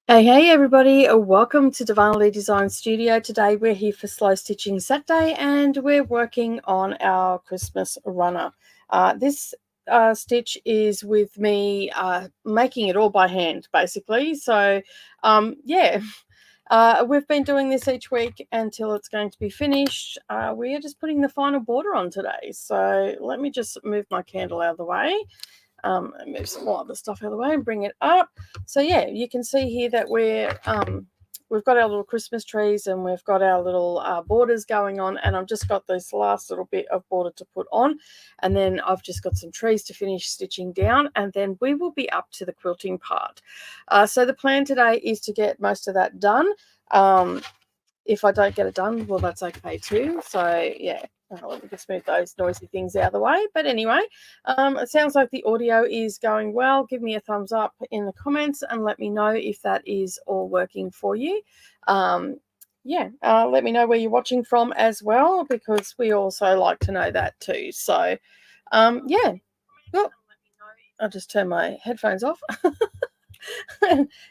Hey everybody, welcome to Darvanalee Designs Studio. Today we're here for Slow Stitching Saturday and we're working on our Christmas runner. This stitch is with me making it all by hand basically. So yeah, we've been doing this each week until it's going to be finished. We are just putting the final border on today. So let me just move my candle out of the way. Move some more other stuff out of the way and bring it up. So yeah, you can see here that we've got our little Christmas trees and we've got our little borders going on, and I've just got this last little bit of border to put on, and then I've just got some trees to finish stitching down, and then we will be up to the quilting part. So the plan today is to get most of that done. If I don't get it done, well, that's okay too. So yeah, let me just move those noisy things out of the way. But anyway, it sounds like the audio is going well. Give me a thumbs up in the comments and let me know if that is all working for you. Yeah, let me know where you're watching from as well, because we also like to know that too. So yeah, well, I'll just turn my headphones off.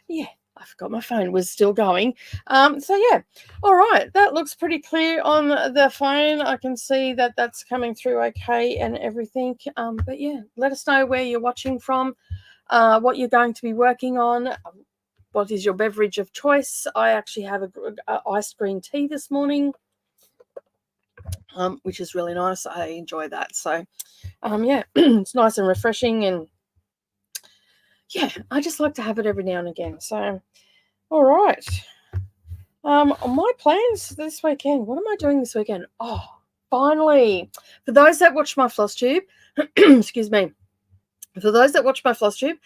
Yeah, I forgot my phone was still going. So yeah, all right, that looks pretty clear on the phone. I can see that that's coming through okay and everything. But yeah, let us know where you're watching from, what you're going to be working on. What is your beverage of choice? I actually have a iced green tea this morning, which is really nice. I enjoy that. So yeah, it's nice and refreshing, and yeah, I just like to have it every now and again. So all right. My plans this weekend. What am I doing this weekend? Oh, finally. For those that watch my floss tube, excuse me. For those that watch my floss tube,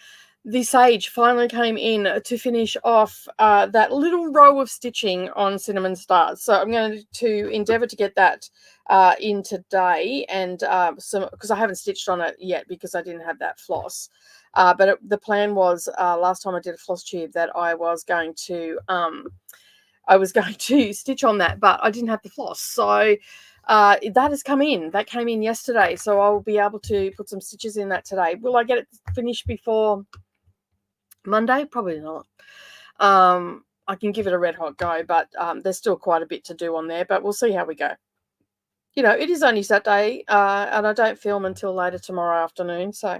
the sage finally came in to finish off that little row of stitching on Cinnamon Stars. So I'm going to endeavour to get that in today, and some, because I haven't stitched on it yet because I didn't have that floss. But the plan was last time I did a floss tube that I was going to stitch on that, but I didn't have the floss. So that has come in. That came in yesterday. So I'll be able to put some stitches in that today. Will I get it finished before Monday? Probably not. I can give it a red hot go, but there's still quite a bit to do on there, but we'll see how we go. You know, it is only Saturday, and I don't film until later tomorrow afternoon. So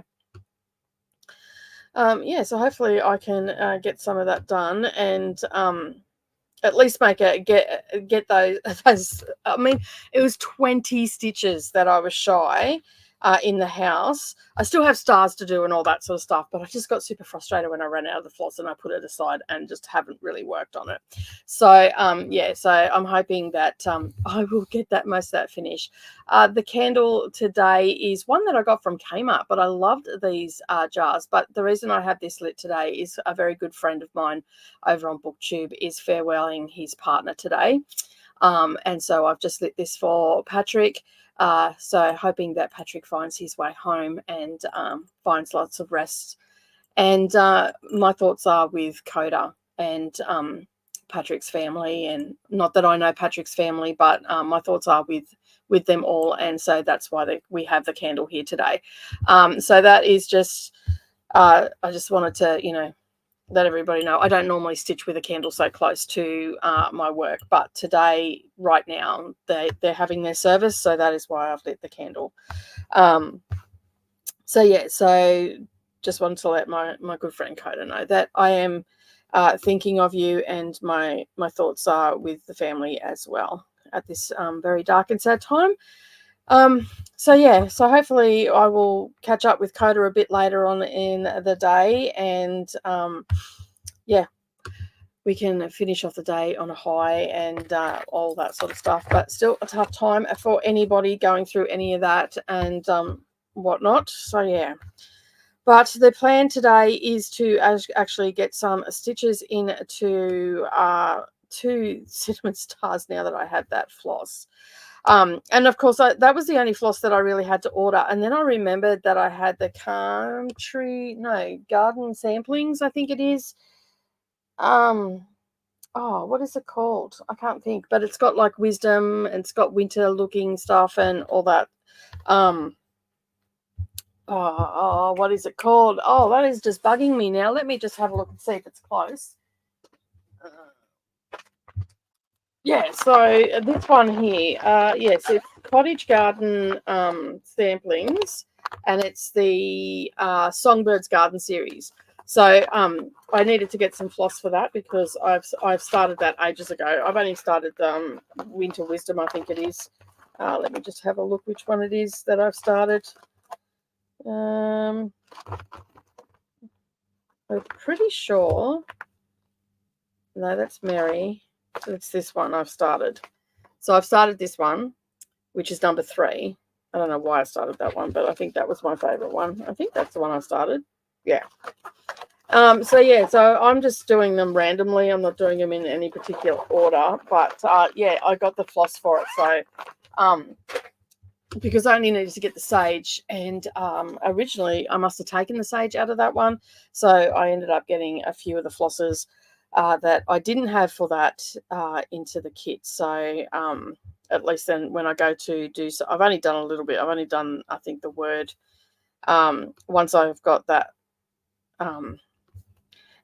yeah, so hopefully I can get some of that done, and at least get those. I mean, it was 20 stitches that I was shy in the house. I still have stars to do and all that sort of stuff, but I just got super frustrated when I ran out of the floss and I put it aside and just haven't really worked on it. So yeah, so I'm hoping that I will get that most of that finished. The candle today is one that I got from Kmart, but I loved these jars. But the reason I have this lit today is a very good friend of mine over on BookTube is farewelling his partner today. And so I've just lit this for Patrick. So hoping that Patrick finds his way home and finds lots of rest. And my thoughts are with Coda and Patrick's family, and not that I know Patrick's family, but my thoughts are with them all, and so that's why we have the candle here today. So that is just I just wanted to let everybody know I don't normally stitch with a candle so close to my work, but today, right now, they're having their service, so that is why I've lit the candle. So yeah, so just wanted to let my good friend Coda know that I am thinking of you, and my thoughts are with the family as well at this very dark and sad time. So yeah, so hopefully I will catch up with Coda a bit later on in the day, and yeah, we can finish off the day on a high and all that sort of stuff. But still a tough time for anybody going through any of that and whatnot. So yeah. But the plan today is to actually get some stitches into 2 Cinnamon Stars now that I have that floss. And of course, that was the only floss that I really had to order. And then I remembered that I had the Garden Samplings, I think it is. Oh, what is it called? I can't think, but it's got like wisdom and it's got winter looking stuff and all that. What is it called? Oh, that is just bugging me now. Let me just have a look and see if it's close. Yeah, so this one here, yes, it's Cottage Garden samplings, and it's the Songbirds Garden series. So I needed to get some floss for that because I've started that ages ago. I've only started Winter Wisdom, I think it is. Let me just have a look which one it is that I've started. I'm pretty sure. No, that's Mary. It's this one I've started. So I've started this one, which is number 3. I don't know why I started that one, but I think that was my favorite one. I think that's the one I started. Yeah. So I'm just doing them randomly. I'm not doing them in any particular order, but yeah, I got the floss for it. So because I only needed to get the sage, and originally I must have taken the sage out of that one, so I ended up getting a few of the flosses that I didn't have for that into the kit. So at least then when I go to do so, I've only done a little bit. I've only done, I think, the word once I've got that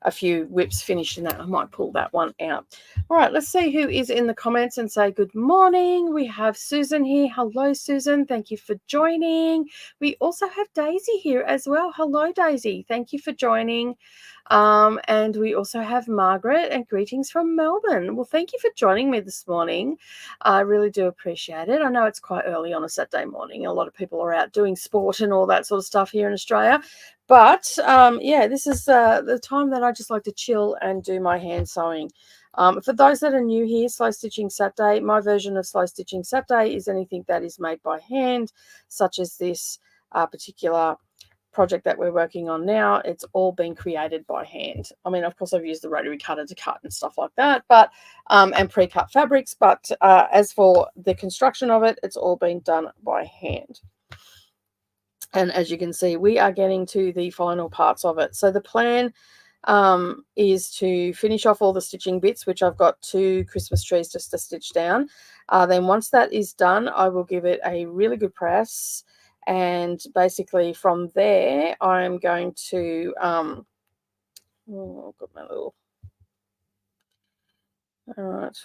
a few whips finished in that, I might pull that one out. All right, let's see who is in the comments and say good morning. We have Susan here. Hello, Susan. Thank you for joining. We also have Daisy here as well. Hello, Daisy. Thank you for joining. And we also have Margaret, and greetings from Melbourne. Well, thank you for joining me this morning. I really do appreciate it. I know it's quite early on a Saturday morning. A lot of people are out doing sport and all that sort of stuff here in Australia. But yeah, this is the time that I just like to chill and do my hand sewing. For those that are new here, Slow Stitching Saturday, my version of Slow Stitching Saturday is anything that is made by hand, such as this particular project that we're working on now. It's all been created by hand. I mean, of course, I've used the rotary cutter to cut and stuff like that, but and pre-cut fabrics. But as for the construction of it, it's all been done by hand. And as you can see, we are getting to the final parts of it. So the plan is to finish off all the stitching bits, which I've got 2 Christmas trees just to stitch down. Then once that is done, I will give it a really good press. And basically from there, I'm going to, oh, I've got my little, all right,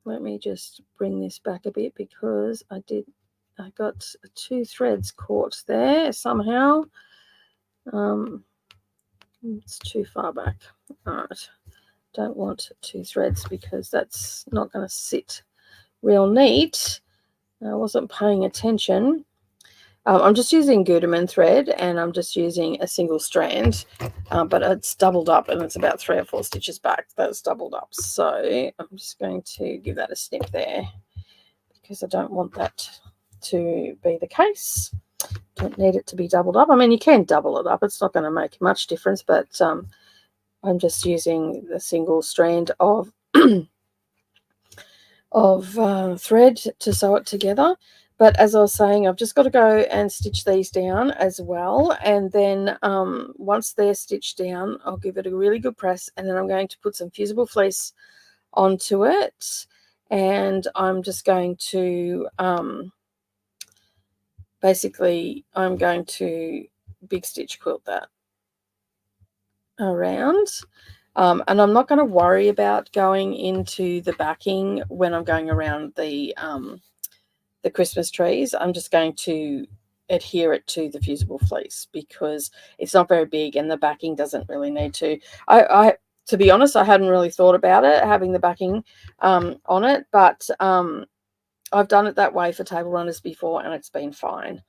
let me just bring this back a bit because I got 2 threads caught there somehow. It's too far back. All right, don't want 2 threads because that's not going to sit real neat. I wasn't paying attention. I'm just using Gutermann thread, and I'm just using a single strand, but it's doubled up, and it's about 3 or 4 stitches back that's doubled up. So I'm just going to give that a snip there because I don't want that to be the case. Don't need it to be doubled up. I mean, you can double it up. It's not going to make much difference, but I'm just using the single strand of thread to sew it together. But as I was saying, I've just got to go and stitch these down as well. And then once they're stitched down, I'll give it a really good press. And then I'm going to put some fusible fleece onto it. And I'm just going to, basically, I'm going to big stitch quilt that around. And I'm not going to worry about going into the backing when I'm going around the Christmas trees. I'm just going to adhere it to the fusible fleece because it's not very big and the backing doesn't really need to. I to be honest, I hadn't really thought about it, having the backing on it, but I've done it that way for table runners before and it's been fine.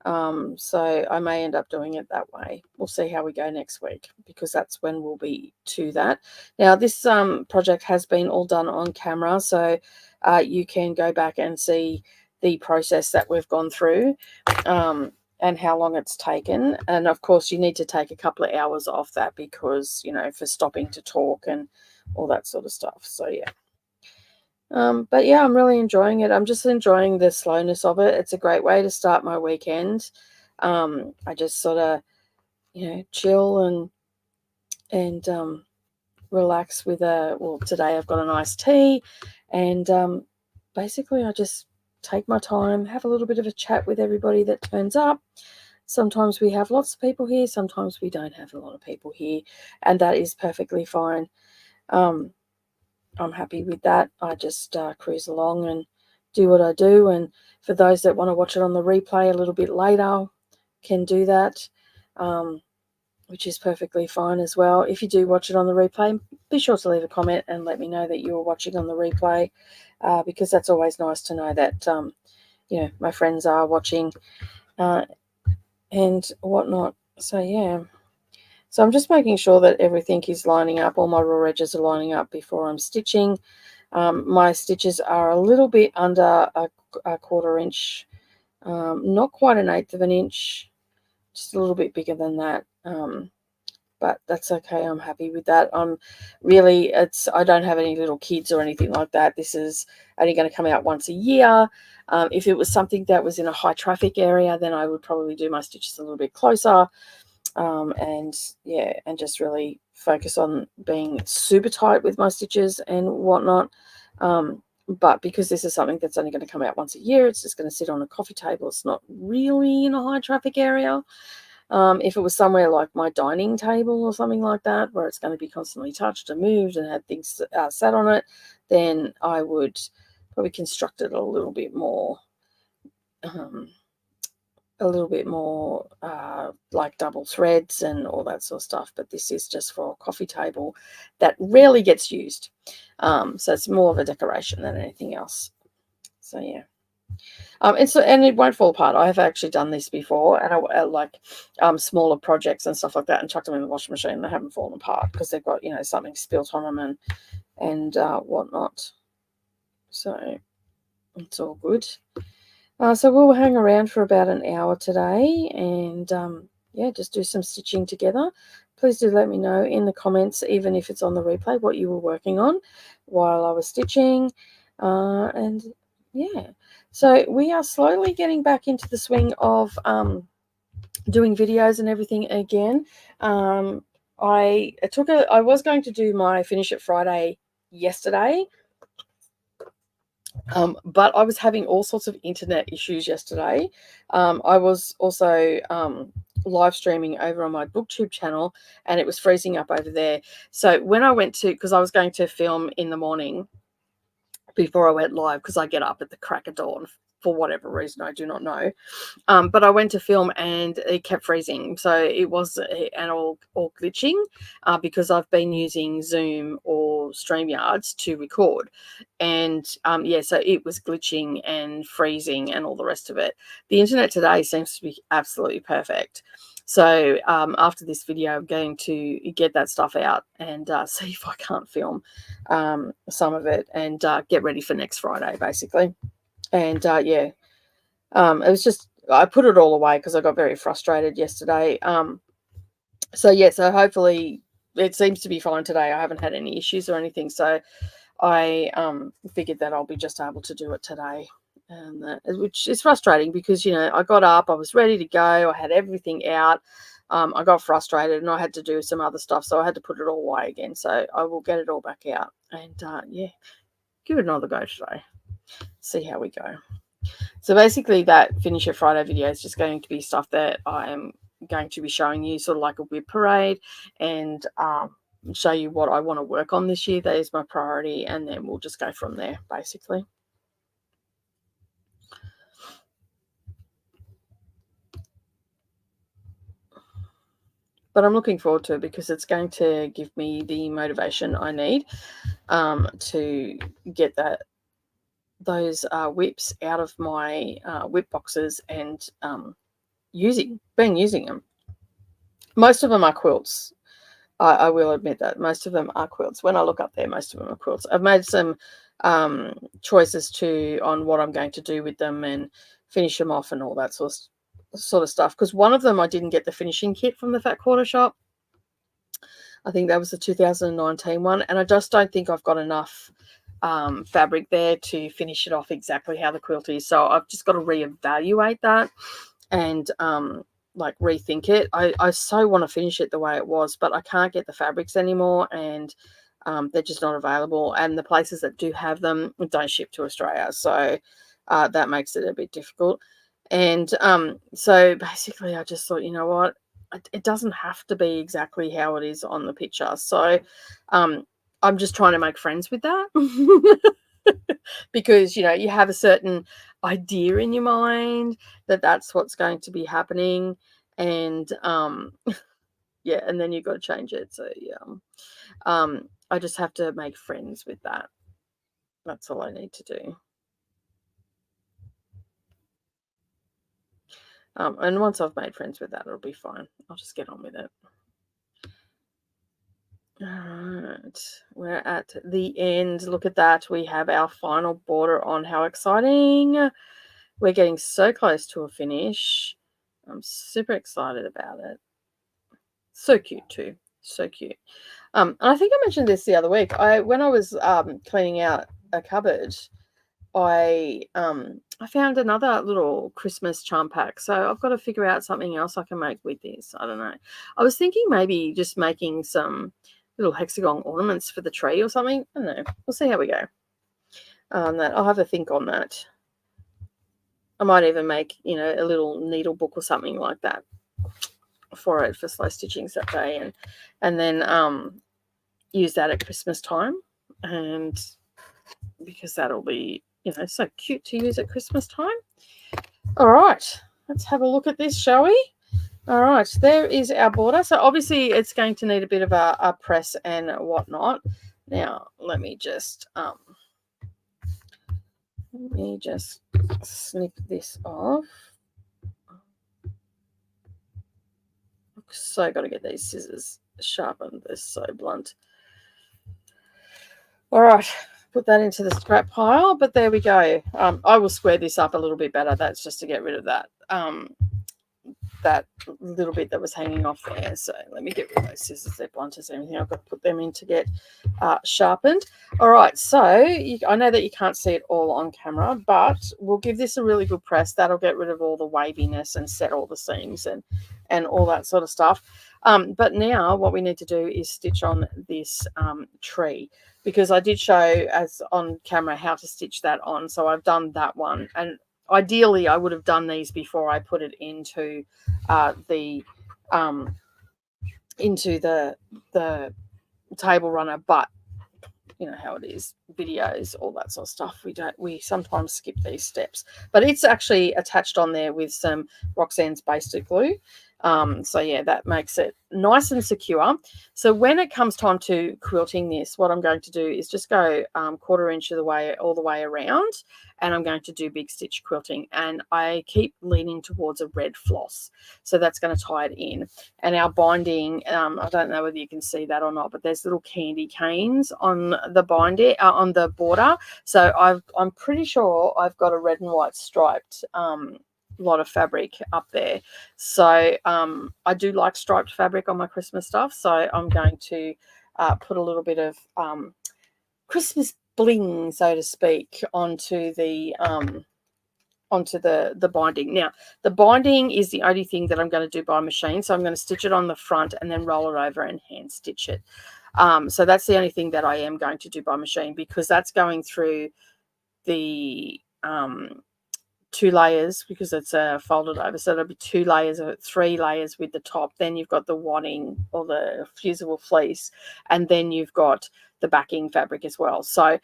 So I may end up doing it that way. We'll see how we go next week because that's when we'll be to that. Now, this project has been all done on camera, so you can go back and see the process that we've gone through and how long it's taken. And of course, you need to take a couple of hours off that because, you know, for stopping to talk and all that sort of stuff. So, yeah. But yeah, I'm really enjoying it. I'm just enjoying the slowness of it. It's a great way to start my weekend. I just sort of, you know, chill and relax with today I've got an iced tea and basically I just take my time, have a little bit of a chat with everybody that turns up. Sometimes we have lots of people here, sometimes we don't have a lot of people here, and that is perfectly fine. I'm happy with that. I just cruise along and do what I do. And for those that want to watch it on the replay a little bit later, can do that, which is perfectly fine as well. If you do watch it on the replay, be sure to leave a comment and let me know that you were watching on the replay, because that's always nice to know that my friends are watching and whatnot. So yeah. So I'm just making sure that everything is lining up. All my raw edges are lining up before I'm stitching. My stitches are a little bit under a quarter inch, not quite an eighth of an inch, just a little bit bigger than that. But that's okay. I'm happy with that. I don't have any little kids or anything like that. This is only going to come out once a year. If it was something that was in a high traffic area, then I would probably do my stitches a little bit closer. And just really focus on being super tight with my stitches and whatnot. But because this is something that's only going to come out once a year, it's just going to sit on a coffee table. It's not really in a high traffic area. If it was somewhere like my dining table or something like that, where it's going to be constantly touched and moved and had things sat on it, then I would probably construct it a little bit more like double threads and all that sort of stuff. But this is just for a coffee table that rarely gets used. So it's more of a decoration than anything else. So yeah. And it won't fall apart. I have actually done this before, and I like smaller projects and stuff like that, and chucked them in the washing machine. They haven't fallen apart because they've got something spilt on them and whatnot. So it's all good. So we'll hang around for about an hour today and just do some stitching together. Please do let me know in the comments, even if it's on the replay, what you were working on while I was stitching. And yeah, so we are slowly getting back into the swing of doing videos and everything again. I was going to do my Finish It Friday yesterday, but I was having all sorts of internet issues yesterday. I was also live streaming over on my booktube channel, and it was freezing up over there. So when I went to, because I was going to film in the morning before I went live, because I get up at the crack of dawn for whatever reason, I do not know. But I went to film and it kept freezing. So it was all glitching because I've been using Zoom or StreamYards to record. And so it was glitching and freezing and all the rest of it. The internet today seems to be absolutely perfect. So after this video, I'm going to get that stuff out and see if I can't film some of it and get ready for next Friday, basically. And it was just, I put it all away because I got very frustrated yesterday. So hopefully it seems to be fine today. I haven't had any issues or anything. So I figured that I'll be just able to do it today. Which is frustrating because, I got up, I was ready to go, I had everything out. I got frustrated and I had to do some other stuff. So I had to put it all away again. So I will get it all back out and give it another go today. See how we go. So basically that Finish Your Friday video is just going to be stuff that I am going to be showing you, sort of like a whip parade, and show you what I want to work on this year. That is my priority, and then we'll just go from there, basically. But I'm looking forward to it because it's going to give me the motivation I need to get those whips out of my whip boxes and using them. Most of them are quilts. I will admit that most of them are quilts. When I look up there, most of them are quilts. I've made some choices too on what I'm going to do with them and finish them off and all that sort of stuff. Because one of them I didn't get the finishing kit from the Fat Quarter Shop. I think that was the 2019 one, and I just don't think I've got enough fabric there to finish it off exactly how the quilt is. So I've just got to reevaluate that and rethink it. I so want to finish it the way it was, but I can't get the fabrics anymore, and they're just not available. And the places that do have them don't ship to Australia, so that makes it a bit difficult. And so basically I just thought, you know what, it doesn't have to be exactly how it is on the picture. So I'm just trying to make friends with that. Because, you have a certain idea in your mind that that's what's going to be happening. And, yeah, and then you've got to change it. So, yeah, I just have to make friends with that. That's all I need to do. And once I've made friends with that, it'll be fine. I'll just get on with it. All right, we're at the end. Look at that. We have our final border on. How exciting. We're getting so close to a finish. I'm super excited about it. So cute too. So cute. And I think I mentioned this the other week. When I was cleaning out a cupboard, I found another little Christmas charm pack. So I've got to figure out something else I can make with this. I don't know. I was thinking maybe just making some little hexagon ornaments for the tree or something. I don't know. We'll see how we go. I'll have a think on that. I might even make, a little needle book or something like that for slow stitching that day, and then use that at Christmas time, and because that'll be so cute to use at Christmas time. All right, let's have a look at this, shall we? All right, there is our border. So obviously it's going to need a bit of a press and whatnot. Now let me just snip this off. So got to get these scissors sharpened. They're so blunt. All right, put that into the scrap pile. But there we go. I will square this up a little bit better. That's just to get rid of that that little bit that was hanging off there. So let me get rid of those scissors. They're blunt as anything. I've got to put them in to get sharpened. All right, so I know that you can't see it all on camera, but we'll give this a really good press. That'll get rid of all the waviness and set all the seams and all that sort of stuff. But now what we need to do is stitch on this tree, because I did show as on camera how to stitch that on. So I've done that one, and ideally I would have done these before I put it into the table runner, but you know how it is, videos, all that sort of stuff, we sometimes skip these steps. But it's actually attached on there with some Roxanne's basted glue. So yeah, that makes it nice and secure. So when it comes time to quilting this, what I'm going to do is just go 1/4 inch of the way all the way around, and I'm going to do big stitch quilting, and I keep leaning towards a red floss, so that's going to tie it in. And our binding, I don't know whether you can see that or not, but there's little candy canes on the binding on the border. So I'm pretty sure I've got a red and white striped lot of fabric up there. So I do like striped fabric on my Christmas stuff, so I'm going to put a little bit of Christmas bling, so to speak, onto the binding. Now the binding is the only thing that I'm going to do by machine, so I'm going to stitch it on the front and then roll it over and hand stitch it. So that's the only thing that I am going to do by machine, because that's going through the 2 layers, because it's folded over, so there'll be 2 layers of 3 layers with the top. Then you've got the wadding or the fusible fleece, and then you've got the backing fabric as well. So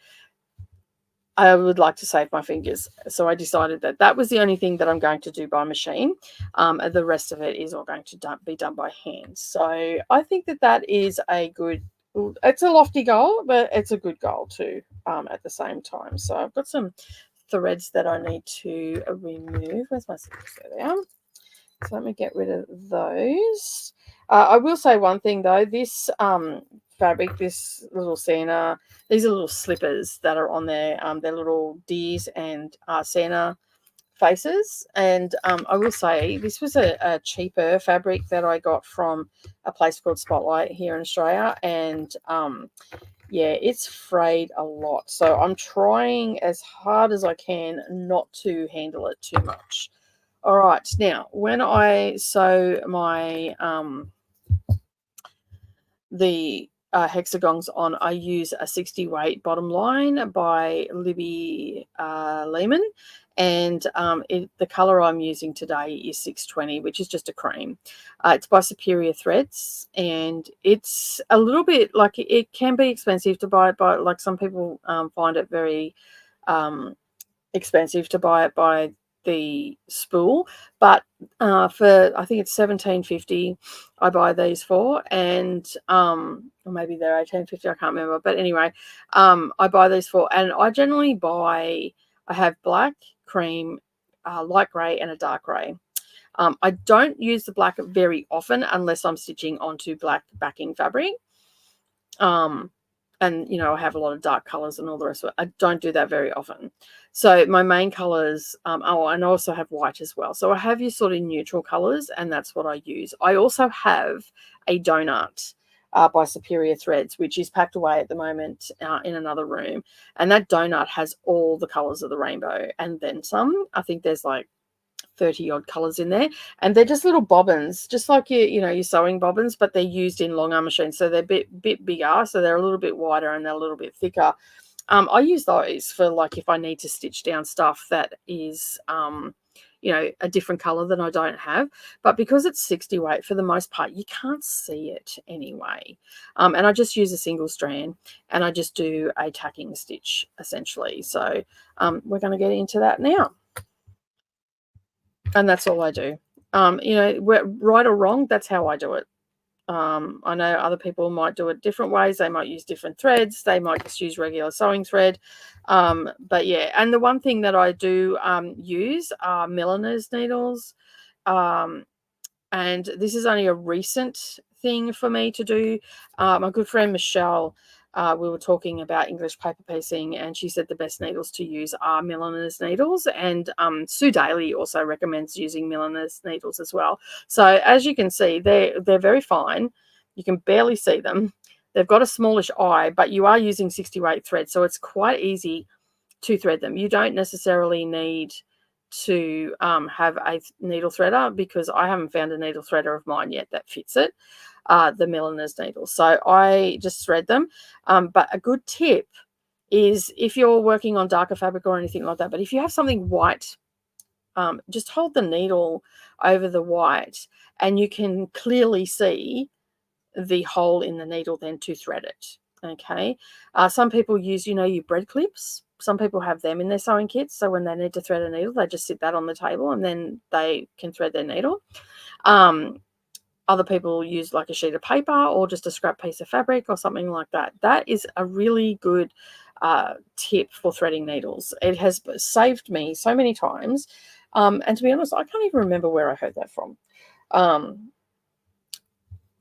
I would like to save my fingers, so I decided that that was the only thing that I'm going to do by machine. The rest of it is all going to be done by hand. So I think that that is a good, it's a lofty goal, but it's a good goal too at the same time. So I've got some threads that I need to remove. Where's my scissors? There they are. So let me get rid of those. I will say one thing though, this fabric, this little sienna, these are little slippers that are on there. They're little deers and sienna faces, and I will say this was a cheaper fabric that I got from a place called Spotlight here in Australia, and yeah, it's frayed a lot. So I'm trying as hard as I can not to handle it too much. All right, now when I sew my the hexagons on, I use a 60 weight bottom line by Libby Lehman, and the color I'm using today is 620, which is just a cream. It's by Superior Threads, and it's a little bit like, it can be expensive to buy it by, like, some people find it very expensive to buy it by the spool, but for, I think it's $17.50 I buy these for, and or maybe they're $18.50, I can't remember, but anyway, I buy these for, and I generally buy, I have black, cream, light grey, and a dark grey. I don't use the black very often unless I'm stitching onto black backing fabric. And, you know, I have a lot of dark colors and all the rest of it. I don't do that very often. So my main colors, and I also have white as well. So I have your sort of neutral colors, and that's what I use. I also have a donut by Superior Threads, which is packed away at the moment in another room. And that donut has all the colors of the rainbow and then some. I think there's like 30 odd colors in there, and they're just little bobbins, just like your sewing bobbins, but they're used in long arm machines, so they're a bit bigger, so they're a little bit wider and they're a little bit thicker. I use those for, like, if I need to stitch down stuff that is a different color that I don't have, but because it's 60 weight, for the most part you can't see it anyway. And I just use a single strand, and I just do a tacking stitch essentially. So we're going to get into that now. And that's all I do. Right or wrong, that's how I do it. I know other people might do it different ways. They might use different threads. They might just use regular sewing thread. But yeah, and the one thing that I do use are milliner's needles. And this is only a recent thing for me to do. My good friend Michelle, we were talking about English paper piecing, and she said the best needles to use are milliner's needles, and Sue Daly also recommends using milliner's needles as well. So as you can see, they're very fine. You can barely see them. They've got a smallish eye, but you are using 60 weight thread, so it's quite easy to thread them. You don't necessarily need to have a needle threader, because I haven't found a needle threader of mine yet that fits it, the milliner's needles. So I just thread them. But a good tip is, if you're working on darker fabric or anything like that, but if you have something white, just hold the needle over the white and you can clearly see the hole in the needle then to thread it. Okay. Some people use, your bread clips. Some people have them in their sewing kits, so when they need to thread a needle, they just sit that on the table and then they can thread their needle. Other people use like a sheet of paper or just a scrap piece of fabric or something like that. That is a really good tip for threading needles. It has saved me so many times. And to be honest, I can't even remember where I heard that from.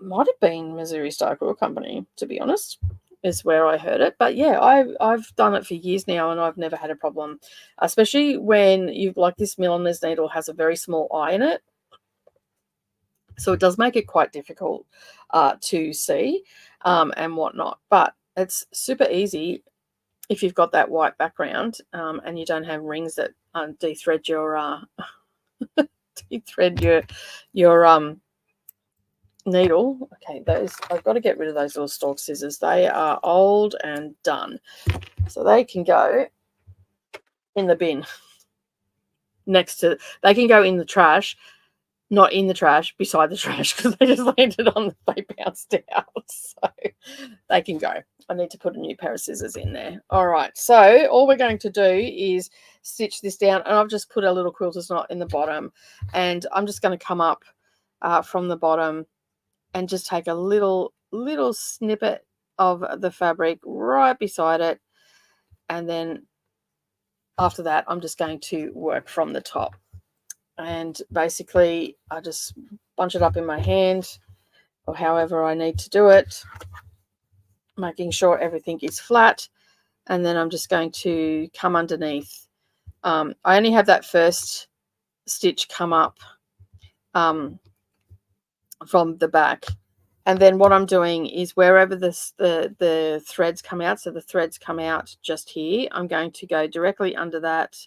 Might have been Missouri Star Quilt Company, to be honest, is where I heard it. But yeah, I've done it for years now and I've never had a problem, especially when you've, like, this milliner's needle has a very small eye in it. So it does make it quite difficult to see and whatnot. But it's super easy if you've got that white background and you don't have rings that de-thread your your needle. Okay, those, I've got to get rid of those little stalk scissors. They are old and done, so they can go in the bin they can go in the trash, not in the trash, beside the trash, because they just landed on they bounced out. So they can go. I need to put a new pair of scissors in there. All right, so all we're going to do is stitch this down, and I've just put a little quilter's knot in the bottom, and I'm just going to come up from the bottom and just take a little snippet of the fabric right beside it, and then after that I'm just going to work from the top. And basically I just bunch it up in my hand or however I need to do it, making sure everything is flat, and then I'm just going to come underneath. I only have that first stitch come up from the back, and then what I'm doing is wherever the threads come out, so the threads come out just here, I'm going to go directly under that,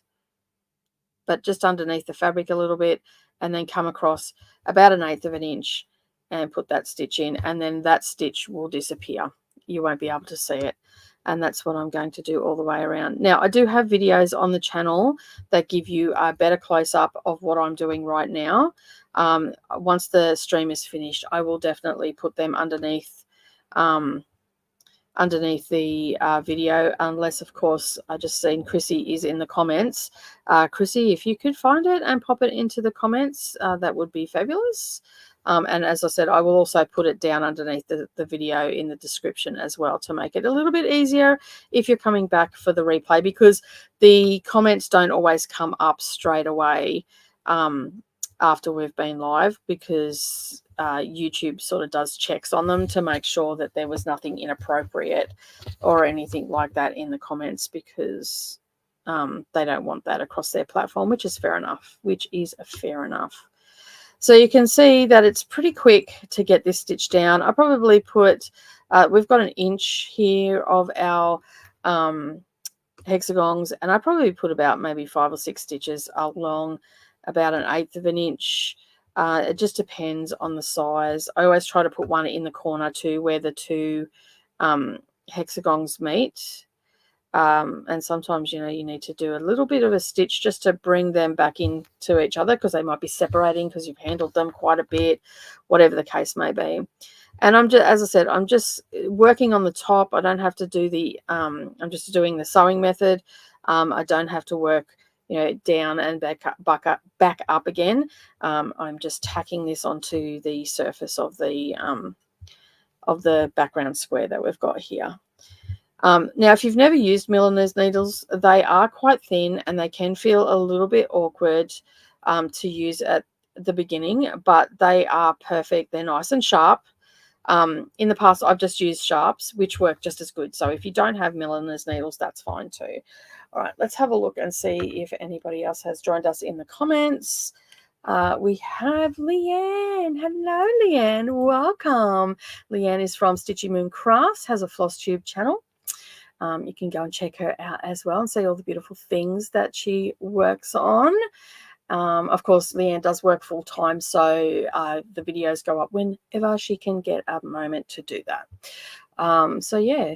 but just underneath the fabric a little bit, and then come across about 1/8 of an inch and put that stitch in, and then that stitch will disappear. you won't be able to see it. And that's what I'm going to do all the way around. Now, I do have videos on the channel that give you a better close-up of what I'm doing right now. Once the stream is finished, I will definitely put them underneath the video, unless, of course, I just seen Chrissy is in the comments. Chrissy, if you could find it and pop it into the comments, that would be fabulous. And as I said, I will also put it down underneath the video in the description as well to make it a little bit easier if you're coming back for the replay, because the comments don't always come up straight away after we've been live, because YouTube sort of does checks on them to make sure that there was nothing inappropriate or anything like that in the comments, because they don't want that across their platform, which is fair enough. So you can see that it's pretty quick to get this stitch down. I probably put, we've got an inch here of our hexagons, and I probably put about maybe 5 or 6 stitches along about 1/8 of an inch. It just depends on the size. I always try to put one in the corner too, where the two hexagons meet. And sometimes, you need to do a little bit of a stitch just to bring them back into each other, because they might be separating because you've handled them quite a bit, whatever the case may be. And I'm just, as I said, I'm just working on the top. I don't have to do the, I'm just doing the sewing method. I don't have to work, down and back up again. I'm just tacking this onto the surface of the background square that we've got here. Now, if you've never used milliner's needles, they are quite thin and they can feel a little bit awkward to use at the beginning, but they are perfect. They're nice and sharp. In the past, I've just used sharps, which work just as good. So if you don't have milliner's needles, that's fine too. All right, let's have a look and see if anybody else has joined us in the comments. We have Leanne. Hello, Leanne. Welcome. Leanne is from Stitchy Moon Crafts, has a floss tube channel. You can go and check her out as well and see all the beautiful things that she works on. Of course, Leanne does work full time, so the videos go up whenever she can get a moment to do that. So yeah.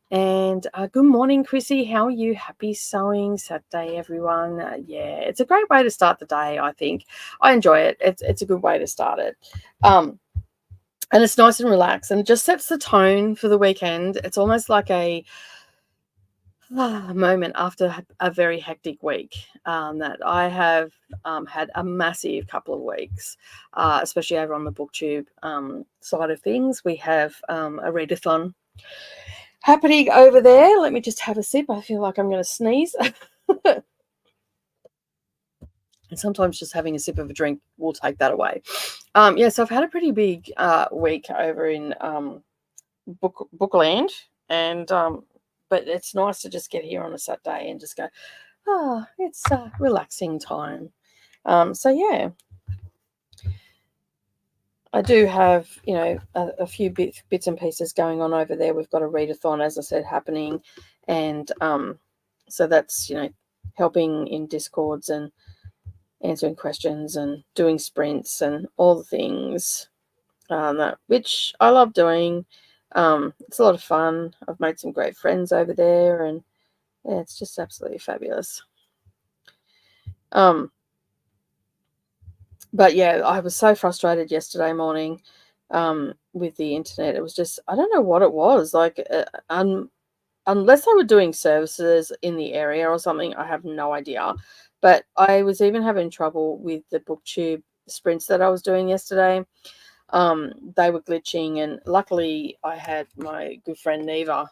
And good morning, Chrissy. How are you? Happy sewing Saturday, everyone. Yeah, it's a great way to start the day, I think. I enjoy it. It's a good way to start it. And it's nice and relaxed, and it just sets the tone for the weekend. It's almost like a moment after a very hectic week that I have had a massive couple of weeks, especially over on the booktube side of things. We have a readathon happening over there. Let me just have a sip. I feel like I'm going to sneeze. And sometimes just having a sip of a drink will take that away. Yeah, so I've had a pretty big week over in Bookland, and but it's nice to just get here on a Saturday and just go, it's a relaxing time. So yeah, I do have, a few bits and pieces going on over there. We've got a readathon, as I said, happening, and so that's, helping in Discords and answering questions and doing sprints and all the things which I love doing. It's a lot of fun. I've made some great friends over there, and yeah, it's just absolutely fabulous. But yeah, I was so frustrated yesterday morning with the internet. It was just, I don't know what it was. Like, unless they were doing services in the area or something, I have no idea. But I was even having trouble with the booktube sprints that I was doing yesterday. They were glitching, and luckily I had my good friend Neva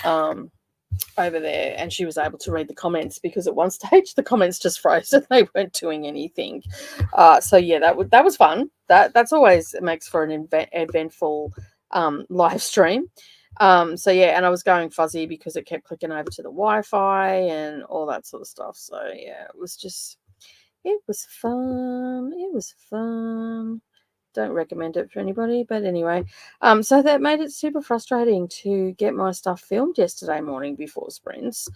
over there, and she was able to read the comments, because at one stage the comments just froze and they weren't doing anything. So yeah, that was fun. That's always, it makes for an eventful live stream. So yeah, and I was going fuzzy because it kept clicking over to the Wi-Fi and all that sort of stuff. So yeah, it was fun. It was fun. Don't recommend it for anybody, but anyway, so that made it super frustrating to get my stuff filmed yesterday morning before sprints.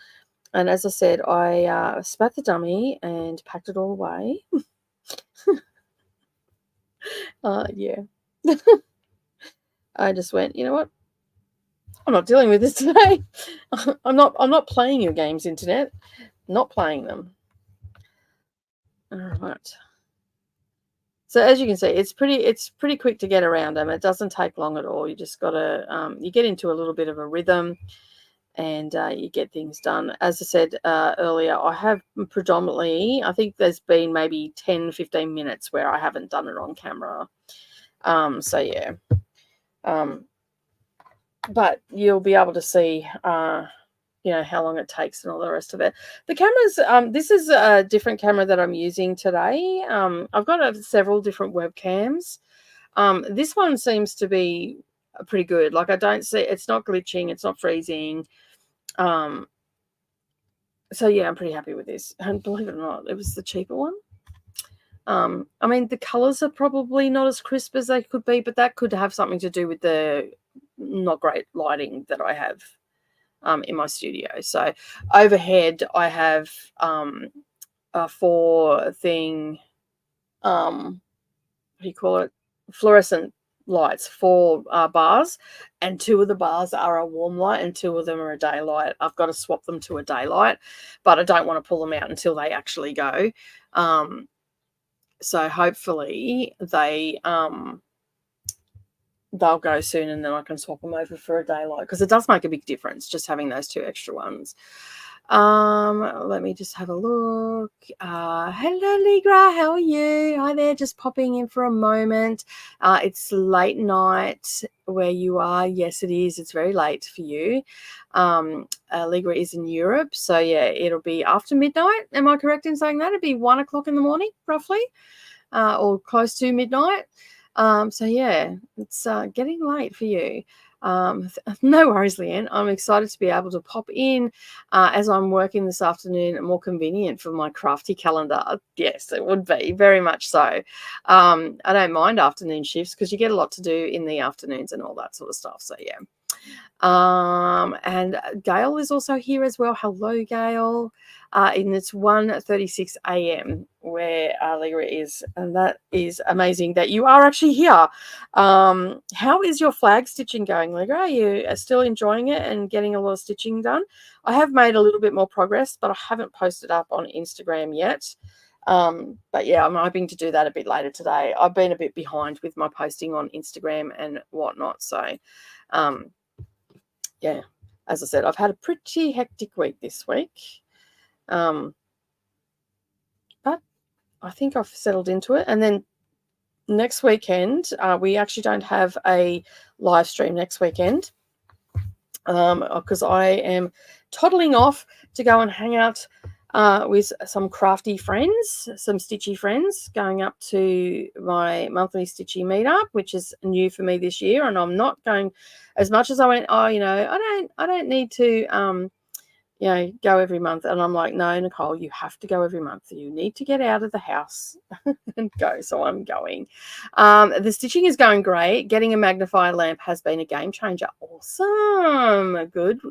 And as I said, I spat the dummy and packed it all away. Yeah. I just went, you know what? I'm not dealing with this today. I'm not playing your games, internet. Not playing them. All right. So as you can see, it's pretty quick to get around them. It doesn't take long at all. You just got to you get into a little bit of a rhythm, and you get things done. As I said earlier, I have predominantly, I think there's been maybe 10, 15 minutes where I haven't done it on camera. So yeah. But you'll be able to see how long it takes and all the rest of it. The cameras, this is a different camera that I'm using today. I've got several different webcams. This one seems to be pretty good. Like, I don't see, it's not glitching, it's not freezing. So yeah, I'm pretty happy with this. And believe it or not, it was the cheaper one. I mean, the colors are probably not as crisp as they could be, but that could have something to do with the not great lighting that I have in my studio. So overhead, I have a 4-thing, what do you call it? Fluorescent lights, 4 bars, and 2 of the bars are a warm light and 2 of them are a daylight. I've got to swap them to a daylight, but I don't want to pull them out until they actually go. So hopefully they'll go soon, and then I can swap them over for a daylight, because it does make a big difference just having those 2 extra ones. Let me just have a look. Hello, Ligra, how are you? Hi there, just popping in for a moment. It's late night where you are. Yes, it is. It's very late for you. Ligra is in Europe, so yeah, it'll be after midnight. Am I correct in saying that? It'd be 1 o'clock in the morning, roughly, or close to midnight. So yeah, it's getting late for you. No worries, Leanne. I'm excited to be able to pop in as I'm working this afternoon. More convenient for my crafty calendar. Yes, it would be very much so. I don't mind afternoon shifts because you get a lot to do in the afternoons and all that sort of stuff. So yeah. And Gail is also here as well. Hello, Gail. And it's 1:36 a.m. where Ligra is, and that is amazing that you are actually here. How is your flag stitching going, Ligra? Are you still enjoying it and getting a lot of stitching done? I have made a little bit more progress, but I haven't posted up on Instagram yet. But yeah, I'm hoping to do that a bit later today. I've been a bit behind with my posting on Instagram and whatnot, so yeah, as I said, I've had a pretty hectic week this week. But I think I've settled into it. And then next weekend, we actually don't have a live stream next weekend because I am toddling off to go and hang out with some crafty friends, some stitchy friends, going up to my monthly stitchy meetup, which is new for me this year. And I'm not going as much as I went, I don't need to go every month. And I'm like, no, Nicole, you have to go every month. You need to get out of the house and go. So I'm going. The stitching is going great. Getting a magnifier lamp has been a game changer. Awesome. Good.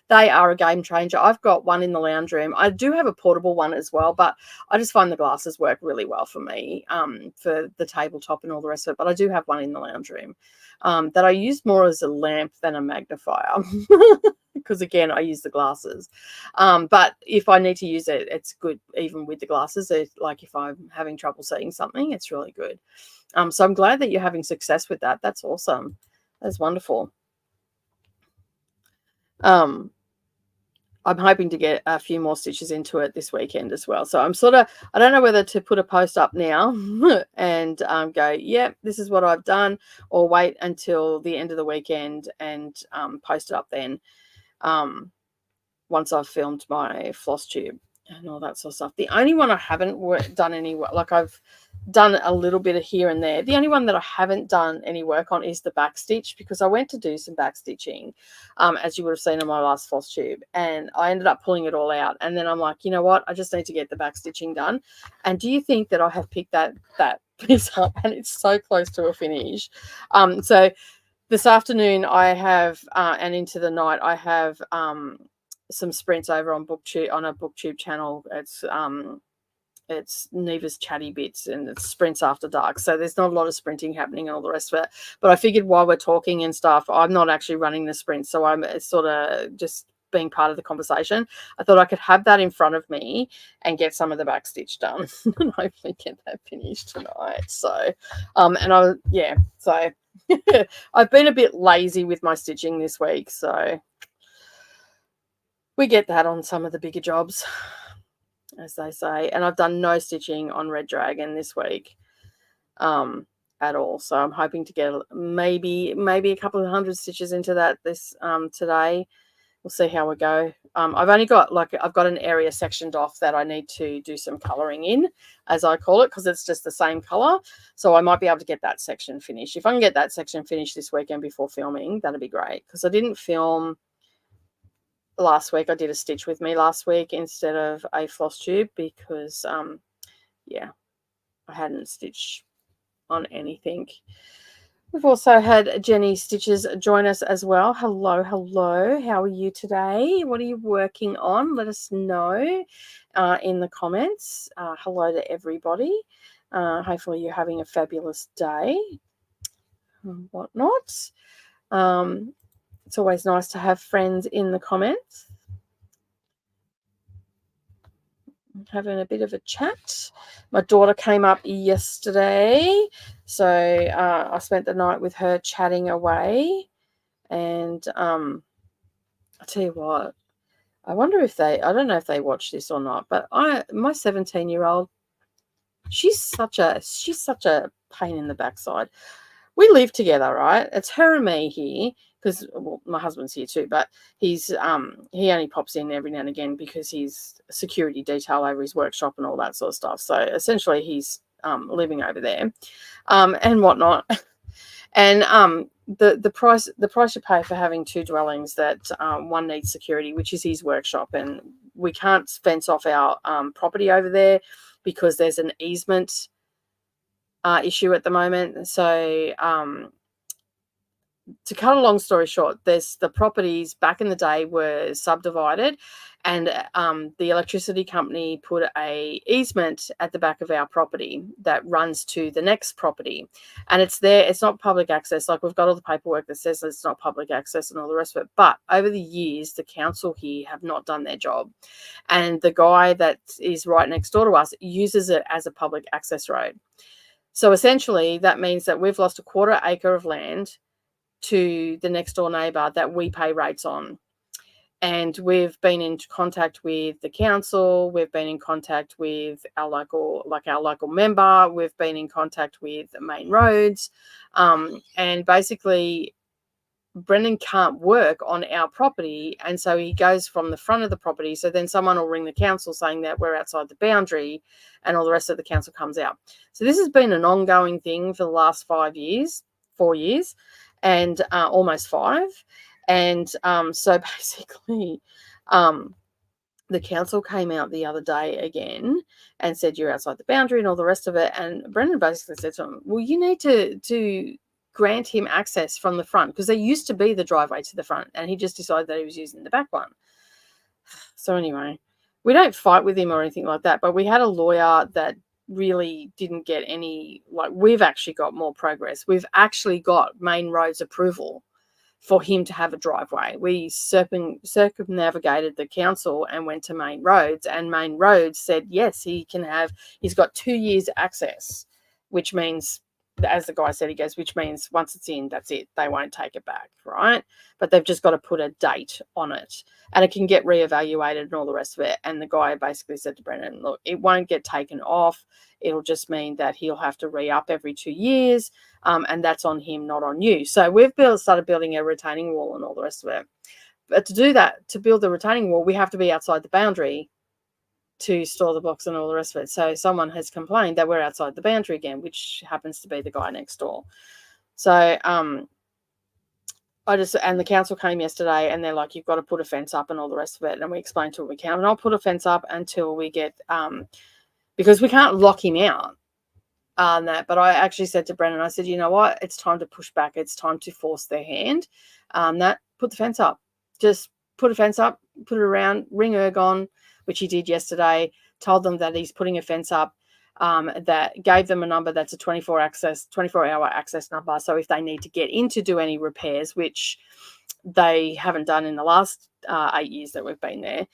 They are a game changer. I've got one in the lounge room. I do have a portable one as well, but I just find the glasses work really well for me, for the tabletop and all the rest of it. But I do have one in the lounge room that I use more as a lamp than a magnifier. Because again, I use the glasses. But if I need to use it, it's good even with the glasses. Like if I'm having trouble seeing something, it's really good. So I'm glad that you're having success with that. That's awesome. That's wonderful. I'm hoping to get a few more stitches into it this weekend as well. So I don't know whether to put a post up now and go, yeah, this is what I've done, or wait until the end of the weekend and post it up then. Once I've filmed my floss tube and all that sort of stuff. The only one I haven't done any work, like I've done a little bit of here and there. The only one that I haven't done any work on is the back stitch, because I went to do some back stitching, as you would have seen on my last floss tube, and I ended up pulling it all out. And then I'm like, you know what? I just need to get the back stitching done. And do you think that I have picked that piece up, and it's so close to a finish? So this afternoon I have, and into the night, I have some sprints over on BookTube, on a BookTube channel. It's it's Neva's chatty bits and it's sprints after dark. So there's not a lot of sprinting happening and all the rest of it. But I figured while we're talking and stuff, I'm not actually running the sprint. So I'm sort of just being part of the conversation. I thought I could have that in front of me and get some of the back stitch done and hopefully get that finished tonight. So, so I've been a bit lazy with my stitching this week. So we get that on some of the bigger jobs, as they say. And I've done no stitching on Red Dragon this week at all. So I'm hoping to get maybe a couple of hundred stitches into that this today. We'll see how we go. I've only got I've got an area sectioned off that I need to do some colouring in, as I call it, because it's just the same colour. So I might be able to get that section finished. If I can get that section finished this weekend before filming, that'd be great. Because I didn't film last week. I did a stitch with me last week instead of a floss tube because, I hadn't stitched on anything. We've also had Jenny Stitches join us as well. Hello. How are you today? What are you working on? Let us know in the comments. Hello to everybody. Hopefully you're having a fabulous day and whatnot. It's always nice to have friends in the comments. Having a bit of a chat. My daughter came up yesterday, so I spent the night with her chatting away. And I'll tell you what, I wonder if I don't know if they watch this or not, but my 17-year-old, she's such a pain in the backside. We live together, right? It's her and me here because my husband's here too, but he only pops in every now and again because he's a security detail over his workshop and all that sort of stuff. So essentially he's living over there and whatnot. And the price you pay for having two dwellings that one needs security, which is his workshop, and we can't fence off our property over there because there's an easement issue at the moment. So to cut a long story short, the properties back in the day were subdivided, and the electricity company put a easement at the back of our property that runs to the next property, and it's there. It's not public access. Like, we've got all the paperwork that says it's not public access and all the rest of it. But over the years, the council here have not done their job, and the guy that is right next door to us uses it as a public access road. So essentially, that means that we've lost a 1/4 acre of land to the next door neighbour that we pay rates on. And we've been in contact with the council. We've been in contact with our local member. We've been in contact with the main roads. And basically, Brendan can't work on our property. And so he goes from the front of the property. So then someone will ring the council saying that we're outside the boundary, and all the rest of the council comes out. So this has been an ongoing thing for the last 4 years, and almost 5. And so basically, the council came out the other day again and said, you're outside the boundary and all the rest of it. And Brendan basically said to him, well, you need to grant him access from the front, because there used to be the driveway to the front, and he just decided that he was using the back one. So anyway, we don't fight with him or anything like that, but we had a lawyer that really didn't get any, we've actually got more progress. We've actually got main roads approval for him to have a driveway. We circumnavigated the council and went to main roads, and main roads said yes, he's got 2 years access, which means, as the guy said, which means once it's in, that's it. They won't take it back, right? But they've just got to put a date on it, and it can get reevaluated and all the rest of it. And the guy basically said to Brendan, look, it won't get taken off. It'll just mean that he'll have to re-up every 2 years, and that's on him, not on you. So we've started building a retaining wall and all the rest of it. But to do that, to build the retaining wall, we have to be outside the boundary to store the box and all the rest of it. So someone has complained that we're outside the boundary again, which happens to be the guy next door. So and the council came yesterday, and they're like, you've got to put a fence up and all the rest of it. And we explained to them, we can't. And I'll put a fence up until we get because we can't lock him out on that. But I actually said to Brendan, I said, you know what? It's time to push back. It's time to force their hand. Put the fence up. Just put a fence up, put it around, ring ergon, which he did yesterday. told them that he's putting a fence up, that gave them a number that's a 24-hour access number. So if they need to get in to do any repairs, which they haven't done in the last 8 years that we've been there,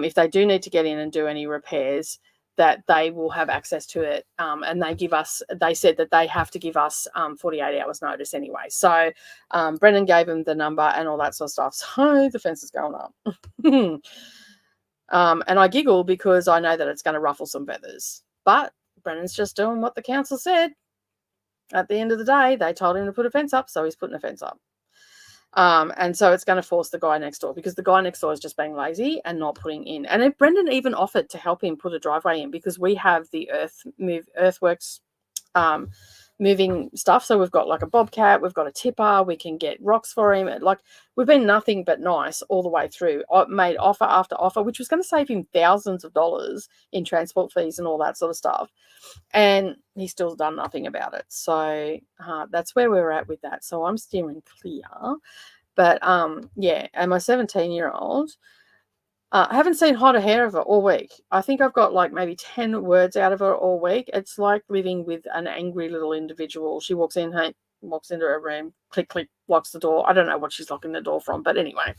if they do need to get in and do any repairs, that they will have access to it. And they said that they have to give us 48 hours notice anyway. So Brendan gave them the number and all that sort of stuff. So the fence is going up. And I giggle because I know that it's going to ruffle some feathers. But Brendan's just doing what the council said. At the end of the day, they told him to put a fence up, so he's putting a fence up. And so it's going to force the guy next door, because the guy next door is just being lazy and not putting in. And if Brendan even offered to help him put a driveway in, because we have the earthworks moving stuff. So we've got like a bobcat, we've got a tipper, we can get rocks for him. Like, we've been nothing but nice all the way through. I made offer after offer, which was going to save him thousands of dollars in transport fees and all that sort of stuff. And he's still done nothing about it. So that's where we're at with that. So I'm steering clear. But yeah, and my 17-year-old, I haven't seen hide or hair of her all week. I think I've got like maybe 10 words out of her all week. It's like living with an angry little individual. She walks into her room, click, click, locks the door. I don't know what she's locking the door from, but anyway.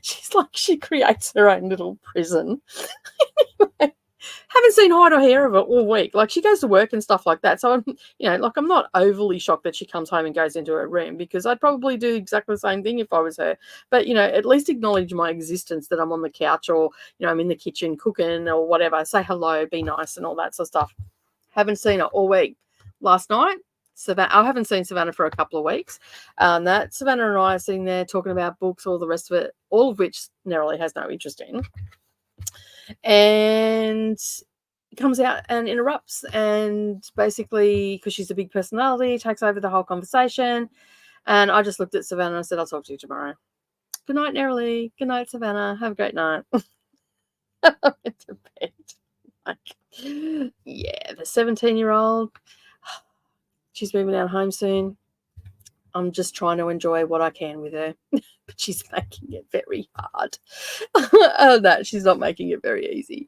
She's like, she creates her own little prison. Anyway, haven't seen hide or hair of it all week. Like, she goes to work and stuff like that. So I'm, I'm not overly shocked that she comes home and goes into her room, because I'd probably do exactly the same thing if I was her. But, at least acknowledge my existence, that I'm on the couch, or, I'm in the kitchen cooking or whatever. Say hello, be nice and all that sort of stuff. Haven't seen her all week. Last night, I haven't seen Savannah for a couple of weeks. That Savannah and I are sitting there talking about books, all the rest of it, all of which Neroli has no interest in. And comes out and interrupts, and basically, because she's a big personality, takes over the whole conversation. And I just looked at Savannah and I said, I'll talk to you tomorrow. Good night, Neroli. Good night, Savannah. Have a great night. I went to bed. Yeah, the 17-year-old, she's moving out home soon. I'm just trying to enjoy what I can with her, but she's making it very hard. No, she's not making it very easy.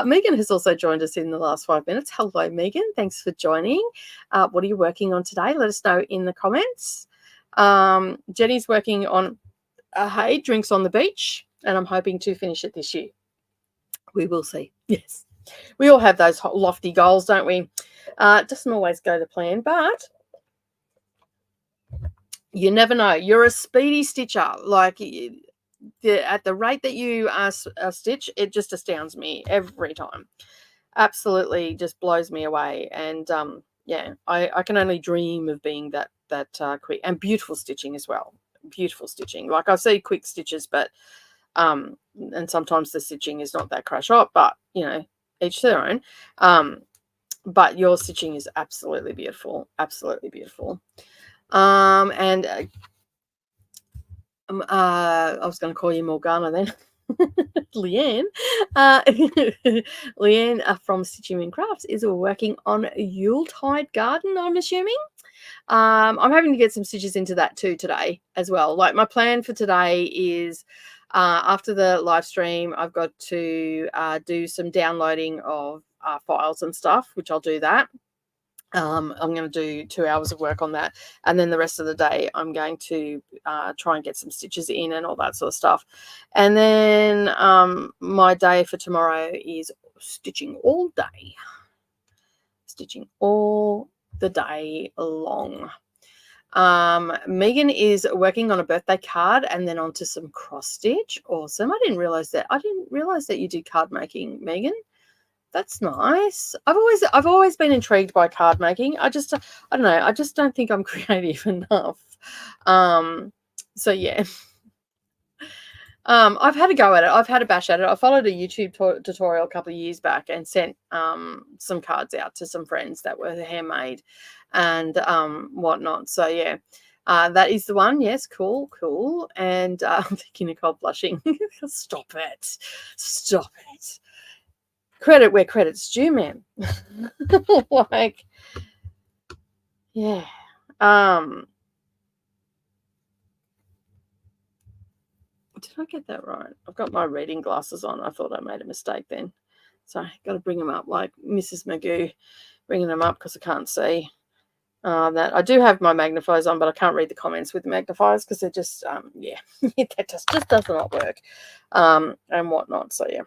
Megan has also joined us in the last 5 minutes. Hello, Megan. Thanks for joining. What are you working on today? Let us know in the comments. Jenny's working on drinks on the beach, and I'm hoping to finish it this year. We will see. Yes. We all have those lofty goals, don't we? It doesn't always go to plan, but you never know. You're a speedy stitcher. Like, at the rate that you stitch, it just astounds me every time. Absolutely just blows me away. And yeah, I can only dream of being that quick. And beautiful stitching as well. Beautiful stitching. Like, I see quick stitches, but and sometimes the stitching is not that crash hot, but each their own. But your stitching is absolutely beautiful. Absolutely beautiful. And I was going to call you Morgana then. Leanne. Leanne from Stitching and Crafts is working on Yuletide Garden, I'm assuming. I'm hoping to get some stitches into that too today as well. Like, my plan for today is after the live stream, I've got to do some downloading of files and stuff, which I'll do that. I'm going to do 2 hours of work on that, and then the rest of the day I'm going to try and get some stitches in and all that sort of stuff. And then my day for tomorrow is stitching all day, stitching all the day long. Megan is working on a birthday card and then onto some cross stitch. Awesome. I didn't realize that you did card making, Megan. That's nice. I've always been intrigued by card making. I don't know. I just don't think I'm creative enough. So yeah. I've had a go at it. I've had a bash at it. I followed a YouTube tutorial a couple of years back and sent some cards out to some friends that were handmade and whatnot. So yeah. That is the one. Yes, cool. And I'm thinking Nicole blushing. Stop it. Credit where credit's due, man. Like, yeah. Did I get that right? I've got my reading glasses on. I thought I made a mistake then. So I got to bring them up like Mrs. Magoo, bringing them up because I can't see. That I do have my magnifiers on, but I can't read the comments with the magnifiers because they're just, yeah, that just does not work, and whatnot. So yeah.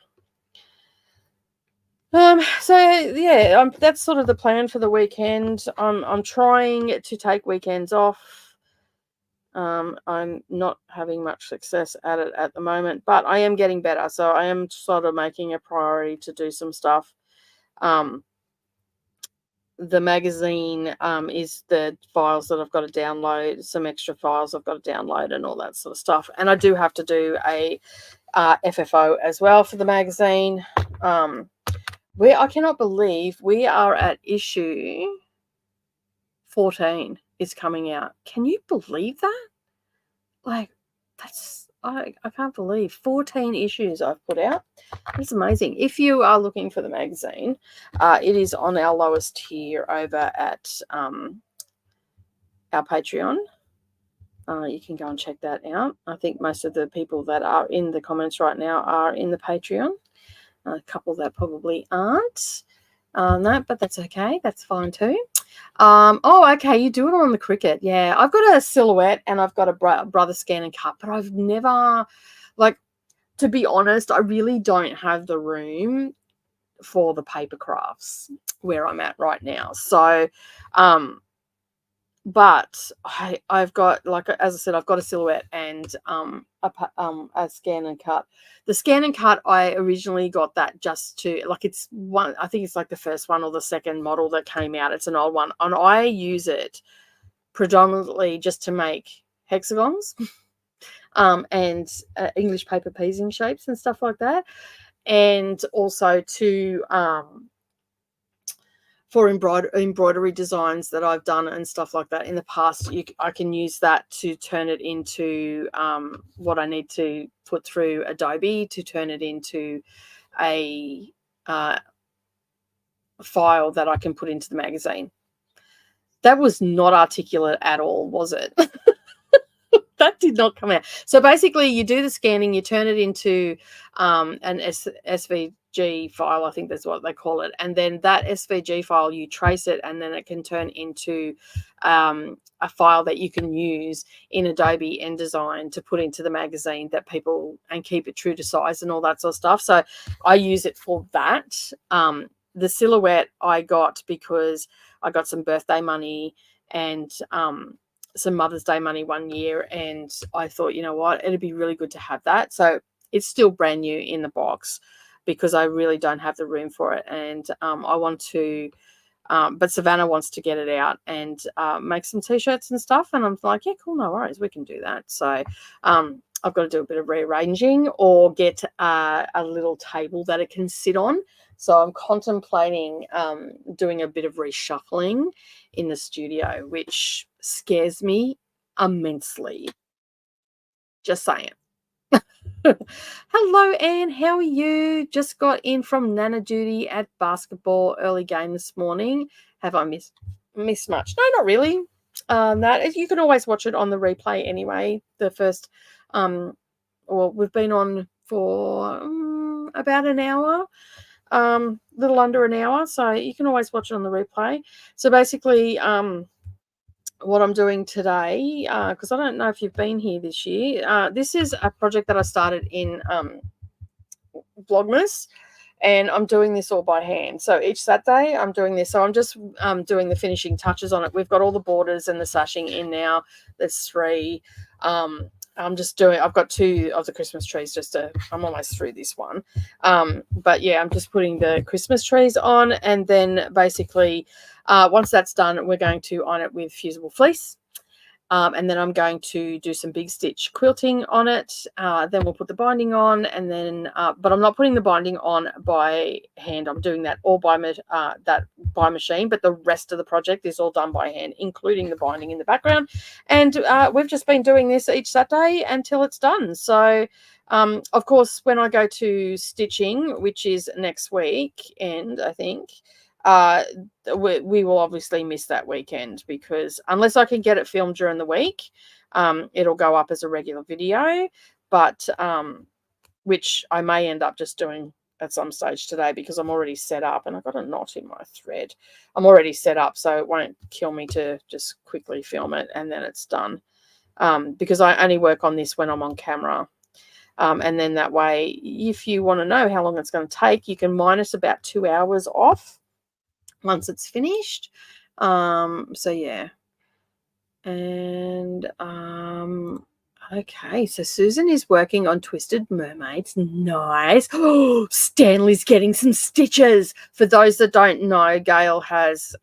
So yeah, that's sort of the plan for the weekend. I'm trying to take weekends off. I'm not having much success at it at the moment, but I am getting better. So I am sort of making a priority to do some stuff. The magazine is the files that I've got to download, some extra files I've got to download and all that sort of stuff. And I do have to do a FFO as well for the magazine. Where I cannot believe we are at issue 14 is coming out. Can you believe that? Like, I can't believe 14 issues I've put out. It's amazing. If you are looking for the magazine, it is on our lowest tier over at our Patreon. You can go and check that out. I think most of the people that are in the comments right now are in the Patreon. A couple that probably aren't. No, but that's okay. That's fine too. Oh, okay. You do it on the Cricut. Yeah, I've got a silhouette and I've got a brother scan and cut, but I've never, like, to be honest, I really don't have the room for the paper crafts where I'm at right now. So, but I've got, like, as I said, I've got a silhouette and a scan and cut. The scan and cut, I originally got that just to, like, it's one, I think it's like the first one or the second model that came out. It's an old one, and I use it predominantly just to make hexagons and English paper piecing shapes and stuff like that, and also to for embroidery designs that I've done and stuff like that in the past. I can use that to turn it into what I need to put through Adobe to turn it into a file that I can put into the magazine. That was not articulate at all, was it? That did not come out. So basically, you do the scanning, you turn it into an SVG file, I think that's what they call it. And then that SVG file, you trace it, and then it can turn into a file that you can use in Adobe InDesign to put into the magazine that people, and keep it true to size and all that sort of stuff. So I use it for that. The silhouette I got because I got some birthday money and some Mother's Day money one year, and I thought, you know what, it'd be really good to have that. So it's still brand new in the box because I really don't have the room for it, and I want to but Savannah wants to get it out and make some t-shirts and stuff, and I'm like, yeah, cool, no worries, we can do that. So I've got to do a bit of rearranging or get a little table that it can sit on. So I'm contemplating doing a bit of reshuffling in the studio, which scares me immensely. Just saying. Hello, Anne. How are you? Just got in from Nana duty at basketball early game this morning. Have I missed much? No, not really. That you can always watch it on the replay anyway. The first, well, we've been on for about an hour. Little under an hour, so you can always watch it on the replay. So basically, what I'm doing today, because I don't know if you've been here this year, this is a project that I started in Vlogmas, and I'm doing this all by hand. So each Saturday I'm doing this. So I'm just doing the finishing touches on it. We've got all the borders and the sashing in now. There's 3. I've got 2 of the Christmas trees, I'm almost through this one. But yeah, I'm just putting the Christmas trees on, and then basically once that's done, we're going to iron it with fusible fleece. And then I'm going to do some big stitch quilting on it. Then we'll put the binding on, and then, but I'm not putting the binding on by hand. I'm doing that all by machine, but the rest of the project is all done by hand, including the binding in the background. And we've just been doing this each Saturday until it's done. So, of course, when I go to stitching, which is next week, and I think, we will obviously miss that weekend, because unless I can get it filmed during the week, it'll go up as a regular video. but which I may end up just doing at some stage today because I'm already set up and I've got a knot in my thread. I'm already set up, so it won't kill me to just quickly film it and then it's done. Because I only work on this when I'm on camera. And then that way, if you want to know how long it's going to take, you can minus about 2 hours off once it's finished. So yeah. And okay, so Susan is working on Twisted Mermaids. Nice. Oh, Stanley's getting some stitches. For those that don't know, Gail has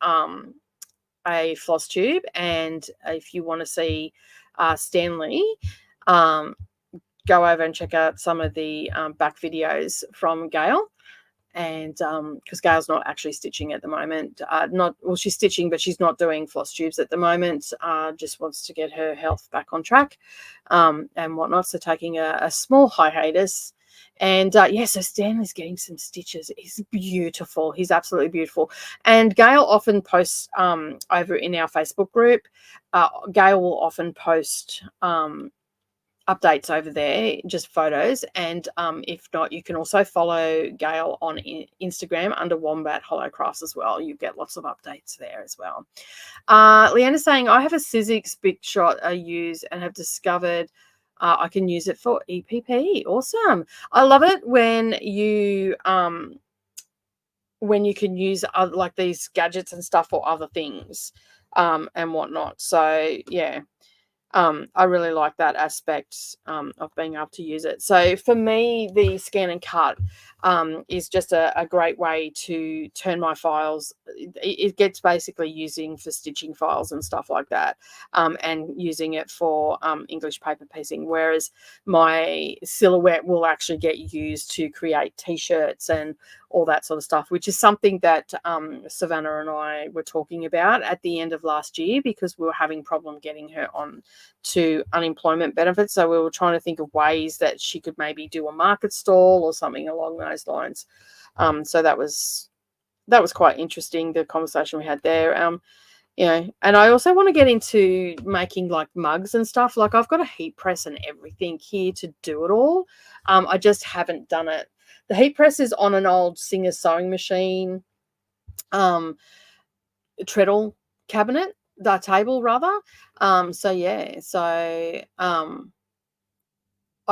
a floss tube, and if you want to see Stanley, go over and check out some of the back videos from Gail. And because Gail's not actually stitching at the moment, she's stitching, but she's not doing floss tubes at the moment. Just wants to get her health back on track and whatnot. So taking a small hiatus. And so Stanley's getting some stitches. He's beautiful. He's absolutely beautiful. And Gail often posts over in our Facebook group. Gail will often post updates over there, just photos. And if not, you can also follow Gail on Instagram under Wombat Hollowcrafts as well. You get lots of updates there as well. Leanna's saying, I have a Sizzix Big Shot I use and have discovered I can use it for EPP. Awesome. I love it when you can use like these gadgets and stuff for other things and whatnot. So yeah. I really like that aspect of being able to use it. So for me, the scan and cut is just a great way to turn my files. It gets basically using for stitching files and stuff like that, and using it for English paper piecing, whereas my silhouette will actually get used to create t-shirts and all that sort of stuff, which is something that Savannah and I were talking about at the end of last year because we were having problem getting her on to unemployment benefits. So we were trying to think of ways that she could maybe do a market stall or something along those lines. So that was quite interesting, the conversation we had there. And I also want to get into making like mugs and stuff. Like I've got a heat press and everything here to do it all. I just haven't done it. The heat press is on an old Singer sewing machine treadle cabinet, the table rather. I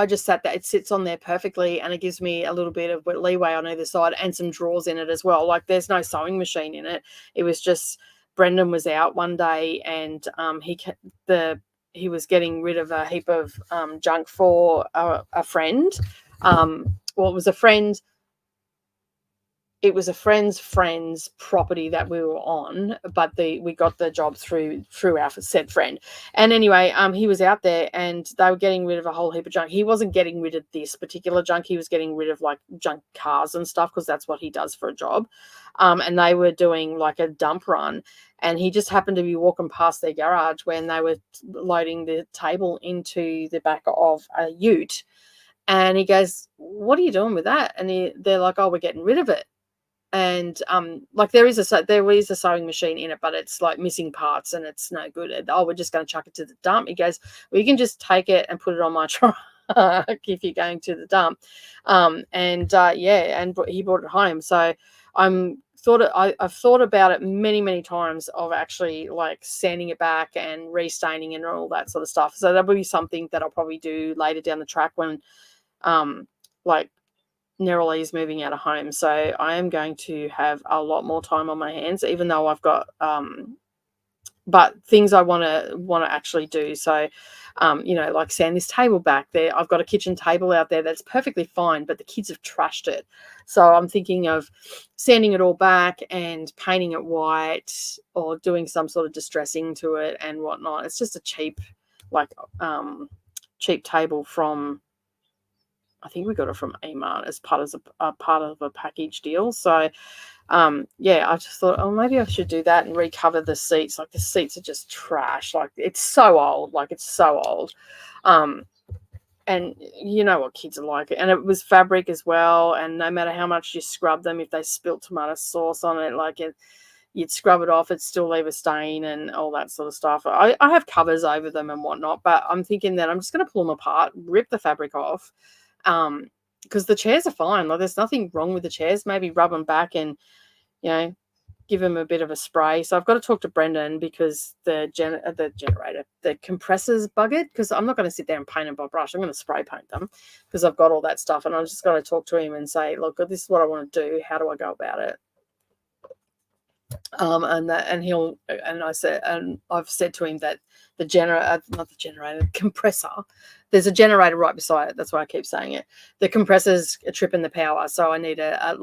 just sat there. It sits on there perfectly, and it gives me a little bit of leeway on either side and some drawers in it as well. Like there's no sewing machine in it. It was just Brendan was out one day, and he was getting rid of a heap of junk for a friend. It was a friend's property that we were on, but we got the job through our said friend. And anyway, he was out there and they were getting rid of a whole heap of junk. He wasn't getting rid of this particular junk. He was getting rid of like junk cars and stuff because that's what he does for a job. And they were doing like a dump run. And he just happened to be walking past their garage when they were loading the table into the back of a ute. And he goes, "What are you doing with that?" And they're like, "Oh, we're getting rid of it." And like there is a sewing machine in it, but it's like missing parts and it's no good. "Oh, we're just going to chuck it to the dump." He goes, "Well, you can just take it and put it on my truck if you're going to the dump." And he brought it home. So I've thought about it many times of actually like sanding it back and restaining and all that sort of stuff. So that would be something that I'll probably do later down the track when like Neroli is moving out of home. So I am going to have a lot more time on my hands, even though I've got but things I want to actually do. So like sand this table back there. I've got a kitchen table out there that's perfectly fine, but the kids have trashed it. So I'm thinking of sanding it all back and painting it white or doing some sort of distressing to it and whatnot. It's just a cheap table from, I think we got it from Amart as part of a package deal. So, I just thought, oh, maybe I should do that and recover the seats. Like the seats are just trash. Like it's so old. And you know what kids are like. And it was fabric as well. And no matter how much you scrub them, if they spilt tomato sauce on it, you'd scrub it off, it'd still leave a stain and all that sort of stuff. I have covers over them and whatnot, but I'm thinking that I'm just going to pull them apart, rip the fabric off, because the chairs are fine. Like, there's nothing wrong with the chairs. Maybe rub them back and, you know, give them a bit of a spray. So I've got to talk to Brendan because the compressors buggered, because I'm not going to sit there and paint them by brush. I'm going to spray paint them because I've got all that stuff, and I just got to talk to him and say, look, this is what I want to do. How do I go about it? I've said to him that the compressor, there's a generator right beside it. That's why I keep saying it. The compressor's tripping the power, so I need I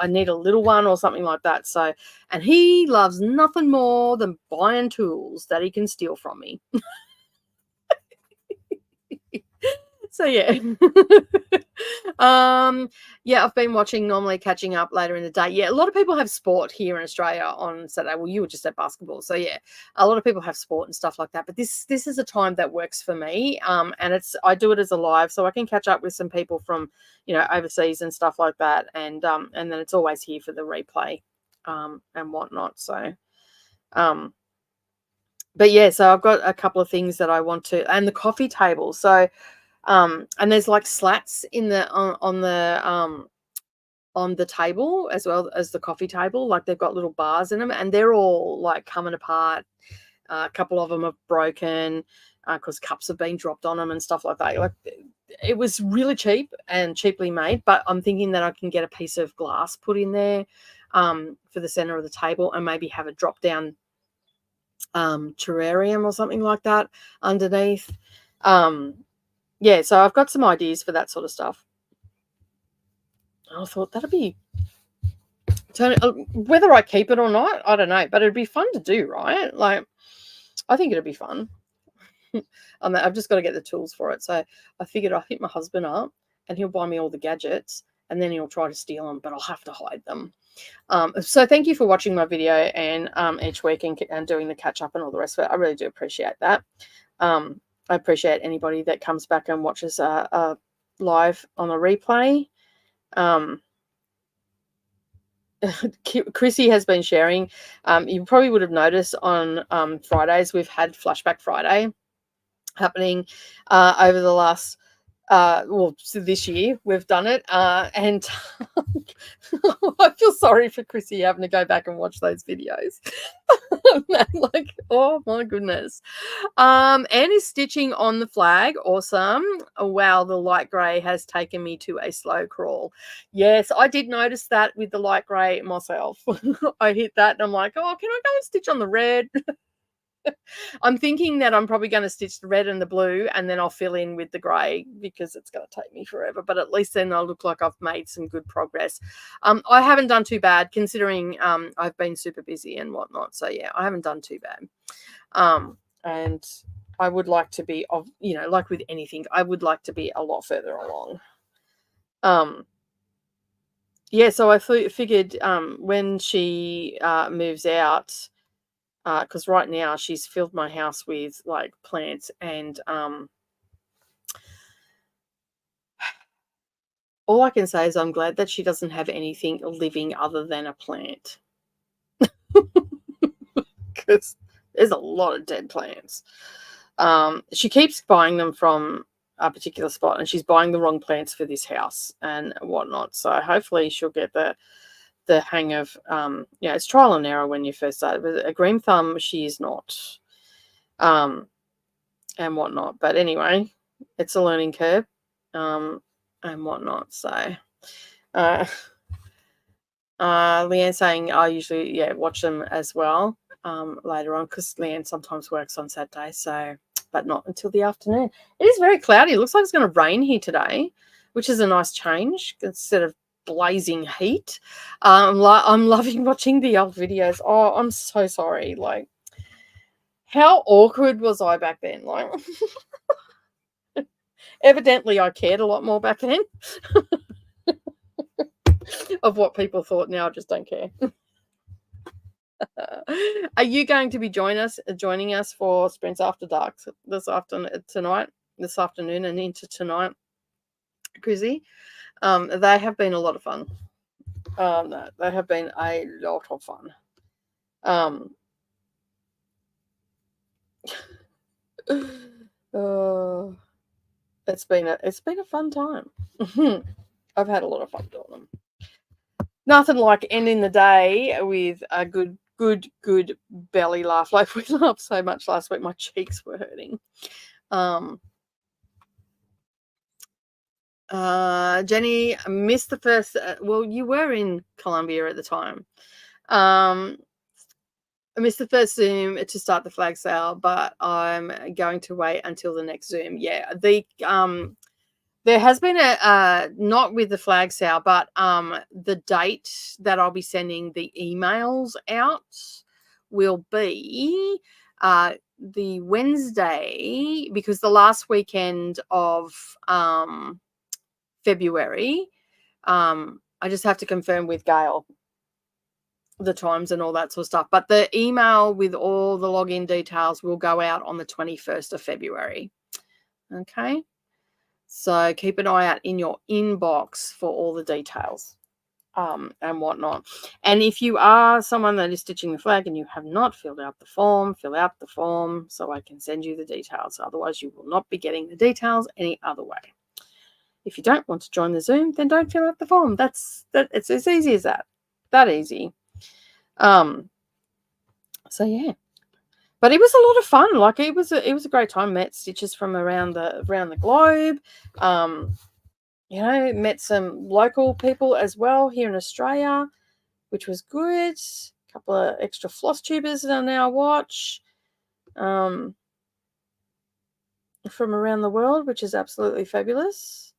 need a little one or something like that. So, and he loves nothing more than buying tools that he can steal from me. So yeah. Yeah, I've been watching, normally catching up later in the day. Yeah, a lot of people have sport here in Australia on Saturday. Well, you were just at basketball. So yeah, a lot of people have sport and stuff like that. But this is a time that works for me. And I do it as a live, so I can catch up with some people from, you know, overseas and stuff like that. And then it's always here for the replay and whatnot. So but yeah, so I've got a couple of things that I want to, and the coffee table. So and there's like slats in the on the table as well as the coffee table. Like, they've got little bars in them, and they're all like coming apart. A couple of them have broken because cups have been dropped on them and stuff like that. Like, it was really cheap and cheaply made, but I'm thinking that I can get a piece of glass put in there for the center of the table, and maybe have a drop down terrarium or something like that underneath. Yeah, so I've got some ideas for that sort of stuff. I thought that'd be, whether I keep it or not, I don't know, but it'd be fun to do, right? Like, I think it'd be fun. I've just got to get the tools for it. So I figured I'll hit my husband up and he'll buy me all the gadgets, and then he'll try to steal them, but I'll have to hide them. So thank you for watching my video and each week and doing the catch up and all the rest of it. I really do appreciate that. I appreciate anybody that comes back and watches live on a replay. Chrissy has been sharing. You probably would have noticed on Fridays we've had Flashback Friday happening over the last so this year we've done it, and I feel sorry for Chrissy having to go back and watch those videos. Like, oh my goodness. Anne is stitching on the flag. Awesome. Oh, wow, the light grey has taken me to a slow crawl. Yes, I did notice that with the light grey myself. I hit that and I'm like, oh, can I go and stitch on the red? I'm thinking that I'm probably going to stitch the red and the blue, and then I'll fill in with the grey, because it's going to take me forever. But at least then I'll look like I've made some good progress. I haven't done too bad, considering I've been super busy and whatnot. So yeah, I haven't done too bad. And I would like to be, like with anything, I would like to be a lot further along. Yeah, so I figured when she moves out, because right now she's filled my house with like plants, and all I can say is I'm glad that she doesn't have anything living other than a plant, because there's a lot of dead plants. She keeps buying them from a particular spot, and she's buying the wrong plants for this house and whatnot. So hopefully she'll get the hang of, it's trial and error when you first start. But a green thumb, she is not, and whatnot. But anyway, it's a learning curve, and whatnot. So, Leanne saying I usually watch them as well later on, because Leanne sometimes works on Saturday, so, but not until the afternoon. It is very cloudy. It looks like it's going to rain here today, which is a nice change instead of blazing heat. I'm loving watching the old videos. Oh, I'm so sorry. Like, how awkward was I back then? Like, evidently I cared a lot more back then of what people thought. Now I just don't care. Are you going to be joining us for Sprints After Dark this afternoon and into tonight, Chrissy? They have been a lot of fun. No, they have been a lot of fun. Oh, it's been a fun time. I've had a lot of fun doing them. Nothing like ending the day with a good belly laugh. Like, we laughed so much last week, my cheeks were hurting. Jenny, I missed the first. Well, you were in Colombia at the time. I missed the first Zoom to start the flag sale, but I'm going to wait until the next Zoom. Yeah, there has been a not with the flag sale, but the date that I'll be sending the emails out will be the Wednesday, because the last weekend of February. I just have to confirm with Gail the times and all that sort of stuff. But the email with all the login details will go out on the 21st of February. Okay. So keep an eye out in your inbox for all the details and whatnot. And if you are someone that is stitching the flag and you have not filled out the form, fill out the form so I can send you the details. Otherwise, you will not be getting the details any other way. If you don't want to join the Zoom, then don't fill out the form. It's as easy as that. That easy. So yeah, but it was a lot of fun. Like, it was a great time. Met stitchers from around the globe. Met some local people as well here in Australia, which was good. A couple of extra floss tubers on our watch. From around the world, which is absolutely fabulous.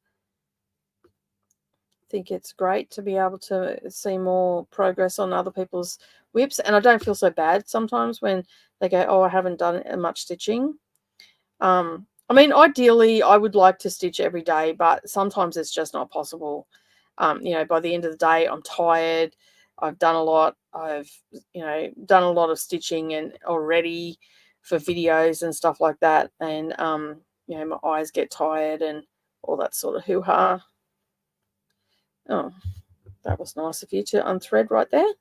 Think it's great to be able to see more progress on other people's whips, and I don't feel so bad sometimes when they go, oh, I haven't done much stitching. I mean, ideally I would like to stitch every day, but sometimes it's just not possible. By the end of the day I'm tired. I've done a lot. I've done a lot of stitching and already for videos and stuff like that, and my eyes get tired and all that sort of hoo-ha. Oh, that was nice of you to unthread right there.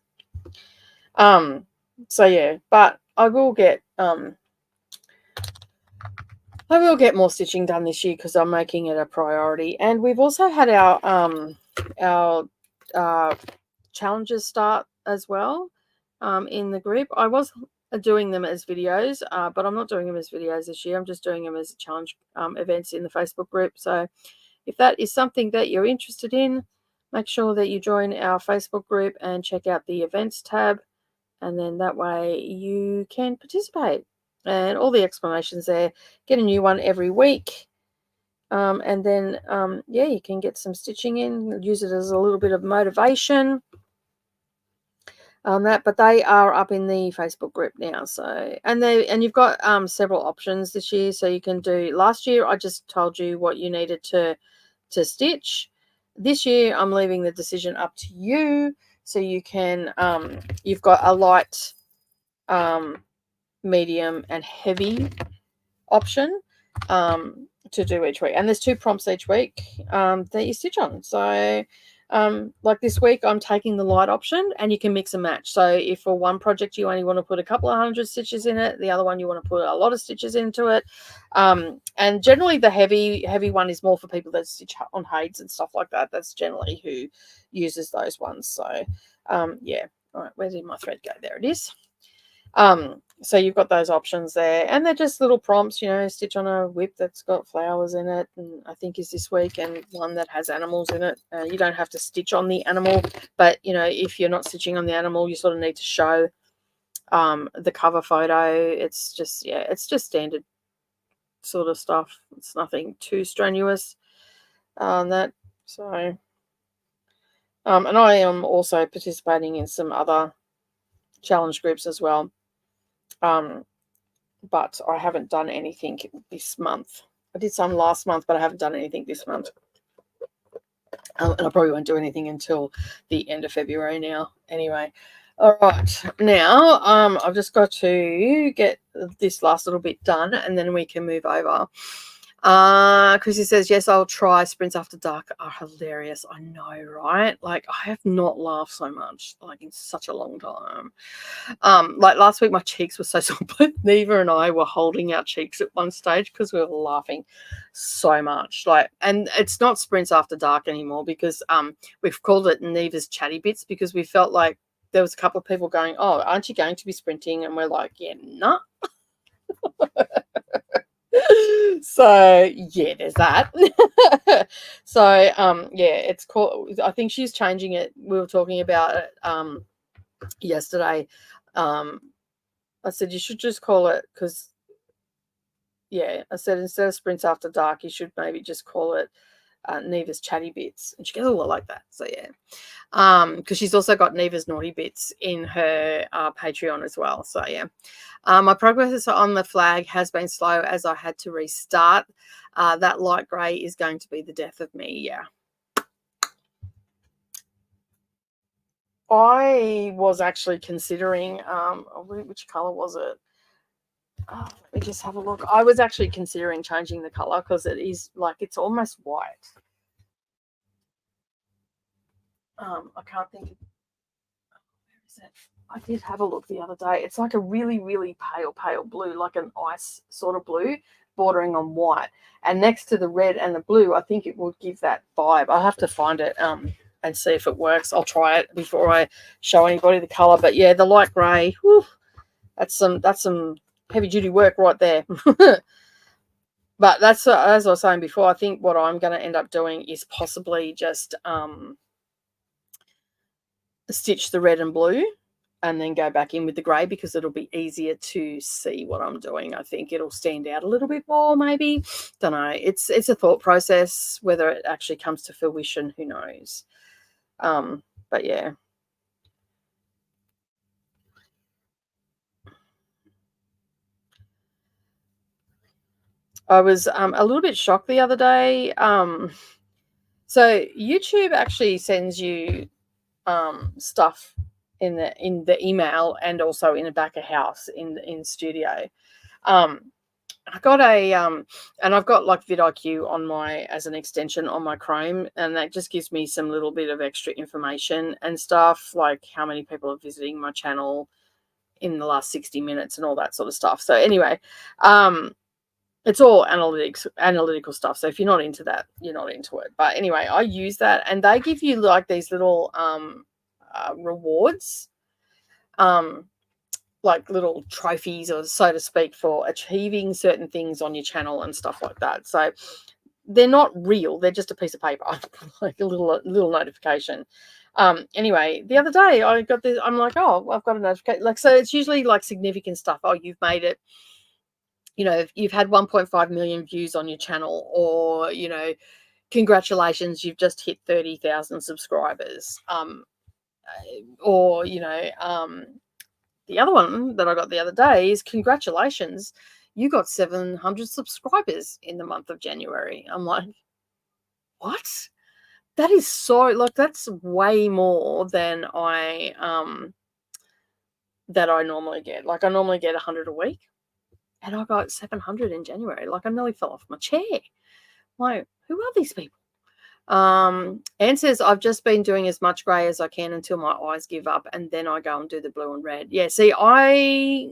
So yeah, but I will get more stitching done this year because I'm making it a priority. And we've also had our challenges start as well in the group. I was doing them as videos, but I'm not doing them as videos this year. I'm just doing them as challenge events in the Facebook group. So if that is something that you're interested in, make sure that you join our Facebook group and check out the events tab, and then that way you can participate. And all the explanations there. Get a new one every week. And then, you can get some stitching in. Use it as a little bit of motivation. But they are up in the Facebook group now. So, and you've got several options this year. So you can do. Last year I just told you what you needed to stitch. This year I'm leaving the decision up to you, so you can you've got a light, medium and heavy option to do each week, and there's 2 prompts each week that you stitch on. So like this week I'm taking the light option, and you can mix and match. So if for one project you only want to put a couple of hundred stitches in it, the other one you want to put a lot of stitches into it. And generally the heavy one is more for people that stitch on heights and stuff like that. That's generally who uses those ones. So yeah. All right, where did my thread go? There it is. So you've got those options there, and they're just little prompts, stitch on a whip that's got flowers in it, and I think is this week, and one that has animals in it. You don't have to stitch on the animal, but if you're not stitching on the animal, you sort of need to show the cover photo. It's just standard sort of stuff. It's nothing too strenuous on that. So and I am also participating in some other challenge groups as well. But I haven't done anything this month. I did some last month, but I haven't done anything this month. And I probably won't do anything until the end of February now. Anyway, all right. Now, I've just got to get this last little bit done, and then we can move over. Chrissy says, yes, I'll try. Sprints after dark are hilarious. I know, right? Like, I have not laughed so much, like, in such a long time. Like, last week, my cheeks were so sore. Both Neva and I were holding our cheeks at one stage because we were laughing so much. Like, and it's not Sprints After Dark anymore because we've called it Neva's Chatty Bits because we felt like there was a couple of people going, oh, aren't you going to be sprinting? And we're like, yeah, nah. So yeah, there's that. So yeah, it's called, I think she's changing it. We were talking about it yesterday. I said you should just call it, because yeah, I said instead of Sprints After Dark, you should maybe just call it Neva's Chatty Bits. And she goes, oh, I like that. So yeah. Because she's also got Neva's Naughty Bits in her Patreon as well. So yeah. My progress on the flag has been slow as I had to restart. That light grey is going to be the death of me. Yeah. I was actually considering, which colour was it? Oh, let me just have a look. I was actually considering changing the colour because it is like, it's almost white. I can't think of, where is it? I did have a look the other day. It's like a really, really pale blue, like an ice sort of blue, bordering on white. And next to the red and the blue, I think it would give that vibe. I'll have to find it and see if it works. I'll try it before I show anybody the colour. But yeah, the light grey, that's some heavy duty work right there. But that's, as I was saying before, I think what I'm going to end up doing is possibly just stitch the red and blue and then go back in with the grey, because it'll be easier to see what I'm doing. I think it'll stand out a little bit more, maybe. Don't know. It's a thought process. Whether it actually comes to fruition, who knows? But yeah. I was a little bit shocked the other day. So YouTube actually sends you stuff in the email and also in the back of house in studio. I got a and I've got like vidIQ on my, as an extension on my Chrome, and that just gives me some little bit of extra information and stuff, like how many people are visiting my channel in the last 60 minutes and all that sort of stuff. So anyway, it's all analytical stuff. So if you're not into that, you're not into it. But anyway, I use that, and they give you like these little rewards, like little trophies, or so to speak, for achieving certain things on your channel and stuff like that. So they're not real, they're just a piece of paper, like a little notification. Anyway, the other day I got this, I'm like, oh, I've got a notification. Like, so it's usually like significant stuff. Oh, you've made it, you know, you've had 1.5 million views on your channel, or, you know, congratulations, you've just hit 30,000 subscribers. Or, you know, the other one that I got the other day is, congratulations, you got 700 subscribers in the month of January. I'm like, what? That is so, like, that's way more than I normally get. Like, I normally get 100 a week, and I got 700 in January. Like, I nearly fell off my chair. Like, who are these people? Anne says, I've just been doing as much grey as I can until my eyes give up, and then I go and do the blue and red. Yeah, see, I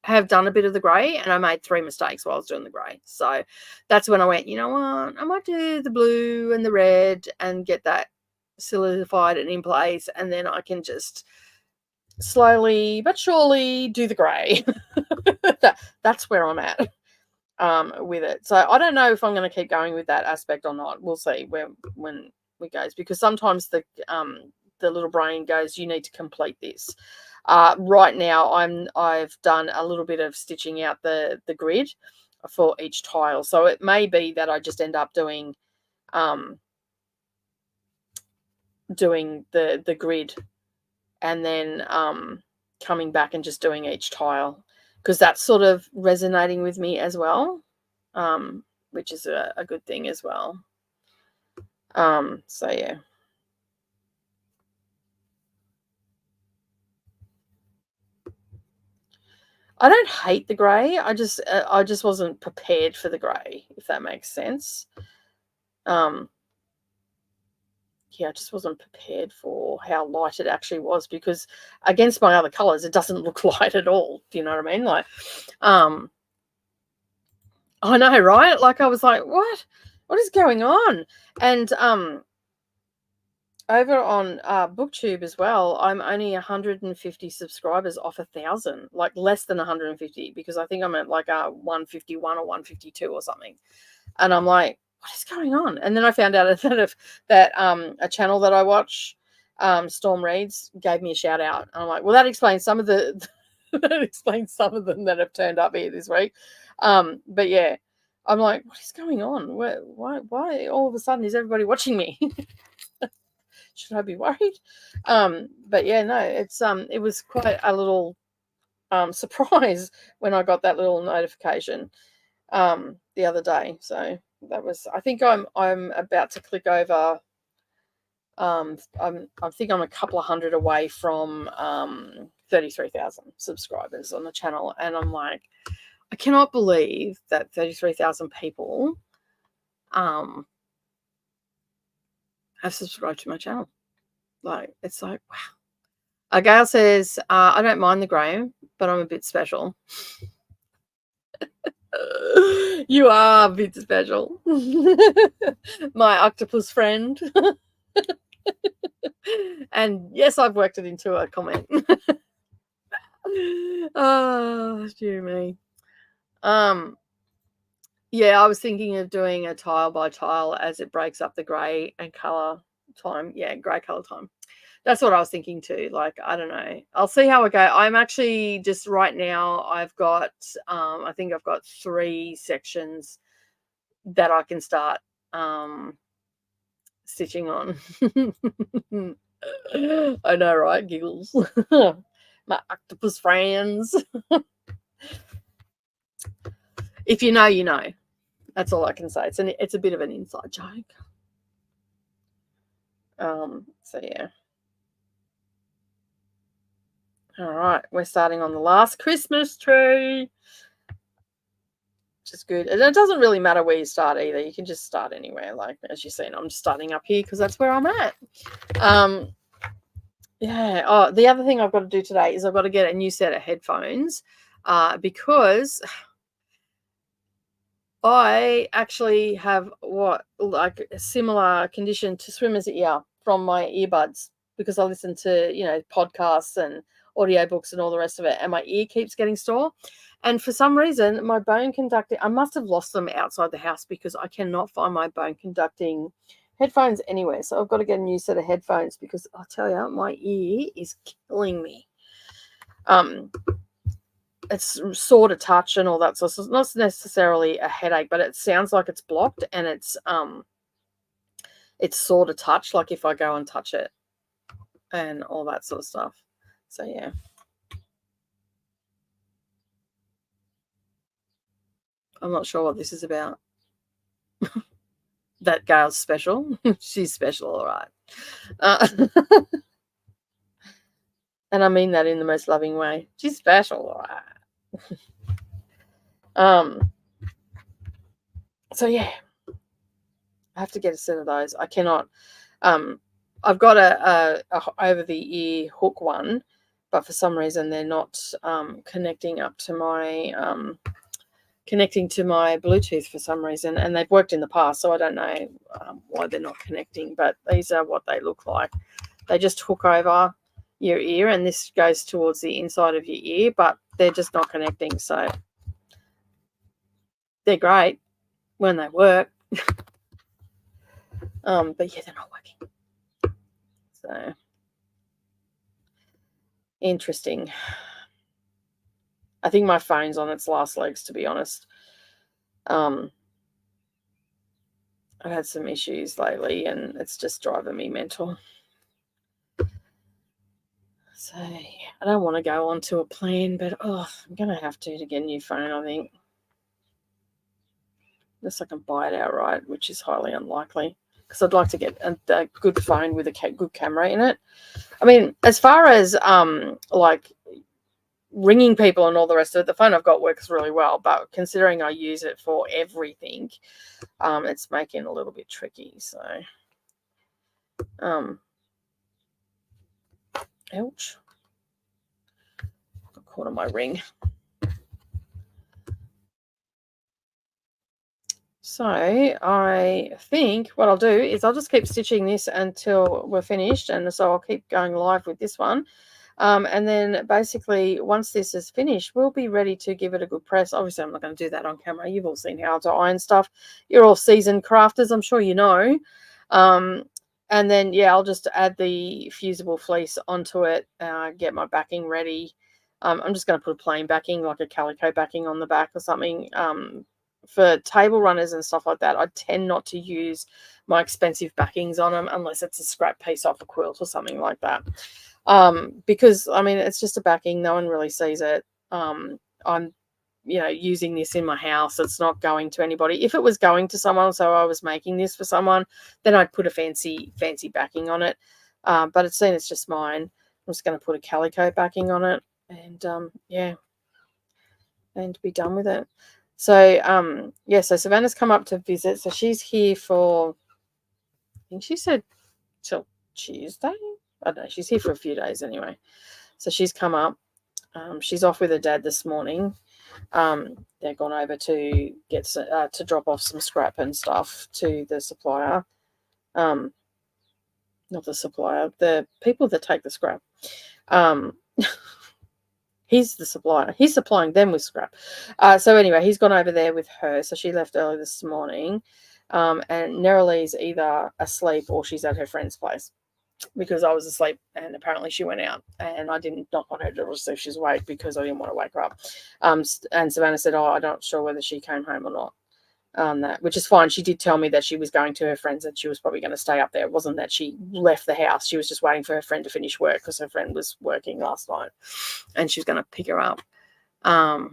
have done a bit of the grey, and I made 3 mistakes while I was doing the grey. So that's when I went, you know what, I might do the blue and the red and get that solidified and in place, and then I can just slowly but surely do the grey. That's where I'm at with it. So I don't know if I'm going to keep going with that aspect or not. We'll see when we goes, because sometimes the little brain goes, you need to complete this. Right now I've done a little bit of stitching out the grid for each tile, so it may be that I just end up doing the grid, and then coming back and just doing each tile, because that's sort of resonating with me as well, which is a good thing as well. So yeah. I don't hate the grey. I just wasn't prepared for the grey, if that makes sense. Yeah, I just wasn't prepared for how light it actually was, because against my other colours, it doesn't look light at all. Do you know what I mean? Like, I know, right? Like, I was like, what is going on? And over on BookTube as well, I'm only 150 subscribers off 1,000, like less than 150, because I think I'm at like 151 or 152 or something. And I'm like, what is going on? And then I found out that a channel that I watch, Storm Reads, gave me a shout out. And I'm like, well, that explains some of the that explains some of them that have turned up here this week. But yeah, I'm like, what is going on? Why all of a sudden is everybody watching me? Should I be worried? But yeah, no, it was quite a little surprise when I got that little notification the other day. So that was, I think I'm about to click over. I think I'm a couple of hundred away from 33,000 subscribers on the channel, and I'm like, I cannot believe that 33,000 people have subscribed to my channel. Like, it's like, wow. A gal says, I don't mind the grey, but I'm a bit special. You are a bit special. My octopus friend. And yes, I've worked it into a comment. Oh, dear me. Yeah, I was thinking of doing a tile by tile as it breaks up the grey and colour time. Yeah, grey colour time. That's what I was thinking too. Like, I don't know. I'll see how I go. I'm actually just right now, I've got, I think I've got 3 sections that I can start stitching on. I know, right? Giggles. My octopus friends. If you know, you know. That's all I can say. It's a bit of an inside joke. So yeah. All right, we're starting on the last Christmas tree, which is good. And it doesn't really matter where you start either. You can just start anywhere. Like, as you've seen, I'm just starting up here because that's where I'm at. Yeah. Oh, the other thing I've got to do today is I've got to get a new set of headphones because I actually have like a similar condition to swimmer's ear from my earbuds, because I listen to, podcasts and audiobooks and all the rest of it, and my ear keeps getting sore. And for some reason, my bone conducting, I must have lost them outside the house, because I cannot find my bone conducting headphones anywhere. So I've got to get a new set of headphones, because I'll tell you, my ear is killing me. It's sore to touch and all that. So it's not necessarily a headache, but it sounds like it's blocked, and it's sore to touch, like if I go and touch it and all that sort of stuff. So yeah. I'm not sure what this is about. That girl's special. She's special, all right. And I mean that in the most loving way. She's special, all right. So yeah, I have to get a set of those. I cannot. I've got a over the ear hook one, but for some reason they're not connecting up to my connecting to my Bluetooth for some reason, and they've worked in the past, so I don't know why they're not connecting. But these are what they look like. They just hook over your ear, and this goes towards the inside of your ear, but they're just not connecting. So they're great when they work. But yeah, they're not working. So interesting. I think my phone's on its last legs, to be honest. I've had some issues lately, and it's just driving me mental. So I don't want to go on to a plan, but I'm going to have to get a new phone, I think. Unless I can buy it outright, which is highly unlikely, because I'd like to get a good phone with a good camera in it. I mean, as far as like ringing people and all the rest of it. The phone I've got works really well, but considering I use it for everything, it's making it a little bit tricky. So, ouch, got caught on my ring. So I think what I'll do is I'll just keep stitching this until we're finished, and so I'll keep going live with this one. And then basically once this is finished, we'll be ready to give it a good press. Obviously, I'm not going to do that on camera. You've all seen how to iron stuff. You're all seasoned crafters, I'm sure you know. And then, yeah, I'll just add the fusible fleece onto it, get my backing ready. I'm just going to put a plain backing, like a calico backing on the back or something. For table runners and stuff like that, I tend not to use my expensive backings on them unless it's a scrap piece off a quilt or something like that. Because I mean, it's just a backing, no one really sees it. I'm using this in my house. It's not going to anybody. If it was going to someone, so I was making this for someone, then I'd put a fancy backing on it. But it's seen it's just mine. I'm just going to put a calico backing on it, and and be done with it. So so Savannah's come up to visit. So she's here for, I think she said till Tuesday. I don't know. She's here for a few days anyway. So she's come up. She's off with her dad this morning. They're gone over to get to drop off some scrap and stuff to the supplier. Not the supplier, the people that take the scrap. He's the supplier. He's supplying them with scrap. So anyway, he's gone over there with her. So she left early this morning. And Neralee's either asleep or she's at her friend's place, because I was asleep and apparently she went out, and I didn't knock on her door to see if she's awake because I didn't want to wake her up. And Savannah said, I'm not sure whether she came home or not. Which is fine. She did tell me that she was going to her friends and she was probably going to stay up there. It wasn't that she left the house. She was just waiting for her friend to finish work because her friend was working last night and she was going to pick her up. I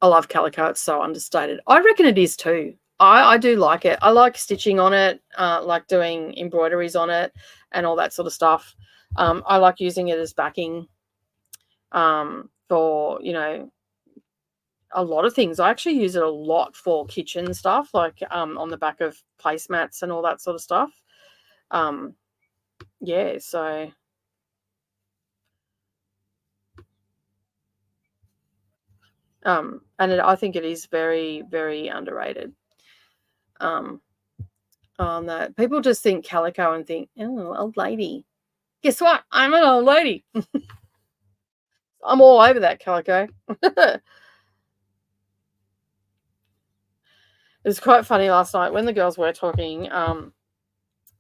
love calico. It's so understated. I reckon it is too. I do like it. I like stitching on it, like doing embroideries on it and all that sort of stuff. I like using it as backing for, a lot of things. I actually use it a lot for kitchen stuff, like on the back of placemats and all that sort of stuff. So I think it is very, very underrated. On that, people just think calico and think, oh, old lady. Guess what? I'm an old lady. I'm all over that calico. It was quite funny last night when the girls were talking.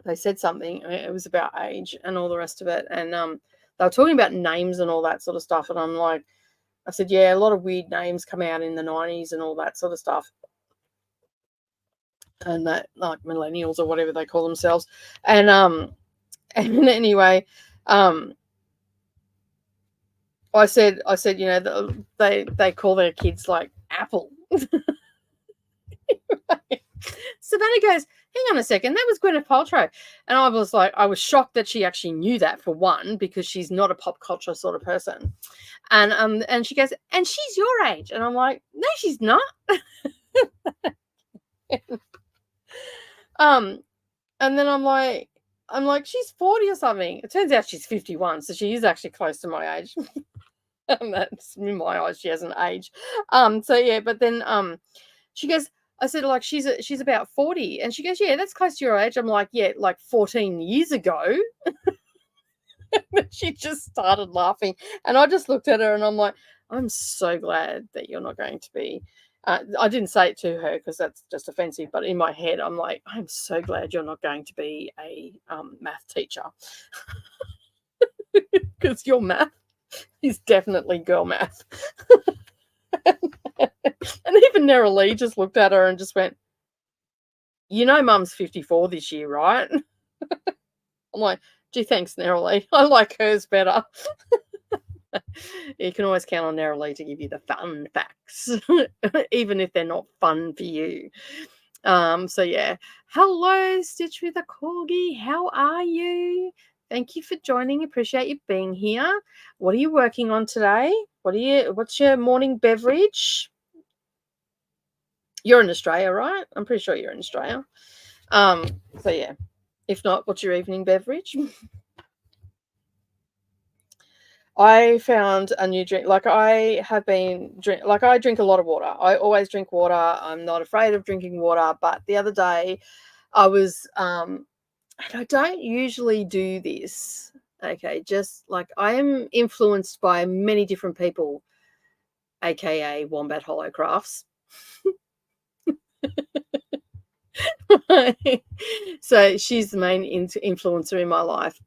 They said something. It was about age and all the rest of it, and they were talking about names and all that sort of stuff. And I'm like, I said, yeah, a lot of weird names come out in the 90s and all that sort of stuff, and that, like, millennials or whatever they call themselves. And anyway, I said, they call their kids like Apple. Savannah goes, hang on a second, that was Gwyneth Paltrow. And I was like, I was shocked that she actually knew that, for one, because she's not a pop culture sort of person. And she goes, and she's your age. And I'm like, no, she's not. And then I'm like, she's 40 or something. It turns out she's 51, so she is actually close to my age. That's in my eyes, she hasn't aged. But then she goes, I said, like, she's about 40. And she goes, yeah, that's close to your age. I'm like, yeah, like 14 years ago. She just started laughing. And I just looked at her and I'm like, I'm so glad that you're not going to be. I didn't say it to her because that's just offensive. But in my head, I'm like, I'm so glad you're not going to be a math teacher. Because your math is definitely girl math. And even Neraleee just looked at her and just went, Mum's 54 this year, right? I'm like, gee, thanks, Neraleee. I like hers better. You can always count on Neraleee to give you the fun facts, even if they're not fun for you. Hello, Stitch with a Corgi. How are you? Thank you for joining. Appreciate you being here. What are you working on today? What's your morning beverage? You're in Australia, right? I'm pretty sure you're in Australia. So yeah. If not, what's your evening beverage? I found a new drink. Like I drink a lot of water. I always drink water. I'm not afraid of drinking water. But the other day I was and I don't usually do this. Okay, just like I am influenced by many different people, aka Wombat Holocrafts. So she's the main influencer in my life.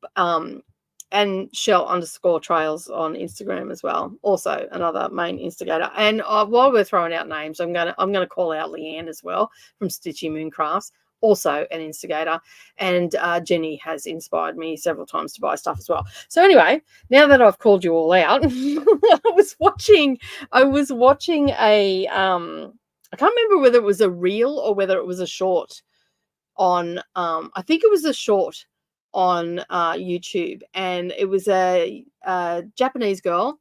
And Shell_trails on Instagram as well. Also another main instigator. And while we're throwing out names, I'm gonna call out Leanne as well from Stitchy Moon Crafts, also an instigator. And Jenny has inspired me several times to buy stuff as well. So anyway, now that I've called you all out, I was watching a I can't remember whether it was a reel or whether it was a short on I think it was a short on YouTube, and it was a Japanese girl